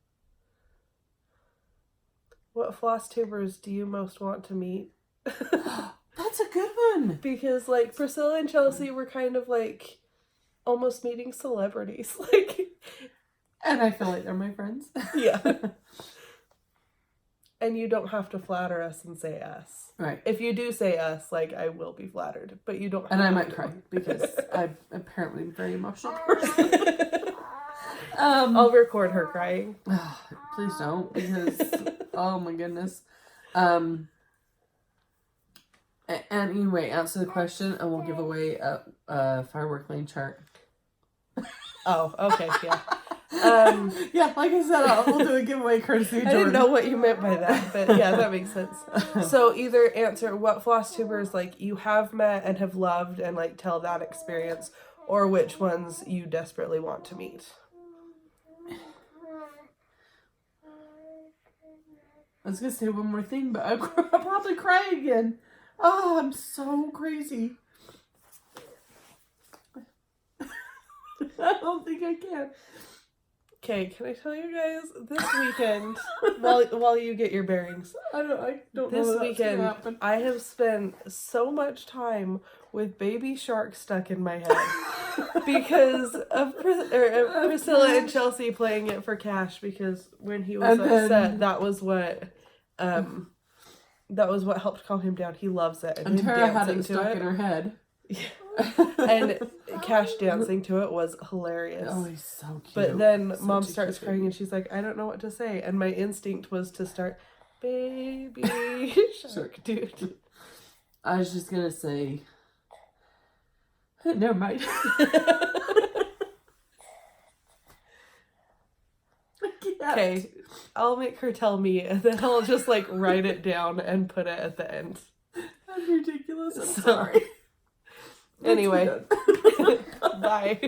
Speaker 1: What Flosstubers do you most want to meet?
Speaker 2: That's a good one.
Speaker 1: Because like Priscilla and Chelsea were kind of like almost meeting celebrities. Like,
Speaker 2: and I feel like they're my friends.
Speaker 1: Yeah. And you don't have to flatter us and say us.
Speaker 2: Right.
Speaker 1: If you do say us, like, I will be flattered, but you don't have to.
Speaker 2: And I might cry because I'm apparently a very emotional person.
Speaker 1: I'll record her crying.
Speaker 2: Please don't, because oh my goodness. Anyway, answer the question, and we'll give away a Firework Lane chart.
Speaker 1: Oh, okay, yeah.
Speaker 2: Yeah, like I said, we'll do a giveaway courtesy of Jorden.
Speaker 1: I didn't know what you meant by that, but yeah, that makes sense. So either answer what Flosstubers like you have met and have loved and like tell that experience, or which ones you desperately want to meet.
Speaker 2: I was gonna say one more thing, but I'll probably cry again. Oh, I'm so crazy. I don't think I can.
Speaker 1: Okay, can I tell you guys this weekend while you get your bearings?
Speaker 2: I don't
Speaker 1: This
Speaker 2: know
Speaker 1: weekend I have spent so much time with Baby Shark stuck in my head. because of Priscilla and Chelsea playing it for Cash, because when he was
Speaker 2: And then-
Speaker 1: upset, that was what helped calm him down. He loves it.
Speaker 2: And
Speaker 1: him
Speaker 2: Tara had
Speaker 1: dancing
Speaker 2: it
Speaker 1: to
Speaker 2: stuck
Speaker 1: it.
Speaker 2: in her head.
Speaker 1: And Cash dancing to it was hilarious.
Speaker 2: Oh, he's so cute.
Speaker 1: But then
Speaker 2: Such
Speaker 1: Mom
Speaker 2: a
Speaker 1: starts
Speaker 2: cute
Speaker 1: crying
Speaker 2: baby.
Speaker 1: and she's like, I don't know what to say. And my instinct was to start, baby shark dude.
Speaker 2: I was just gonna say, never mind.
Speaker 1: Okay, I'll make her tell me and then I'll just like write it down and put it at the end.
Speaker 2: That's ridiculous. I'm
Speaker 1: So-
Speaker 2: sorry.
Speaker 1: Anyway,
Speaker 2: Let's be done.
Speaker 1: bye.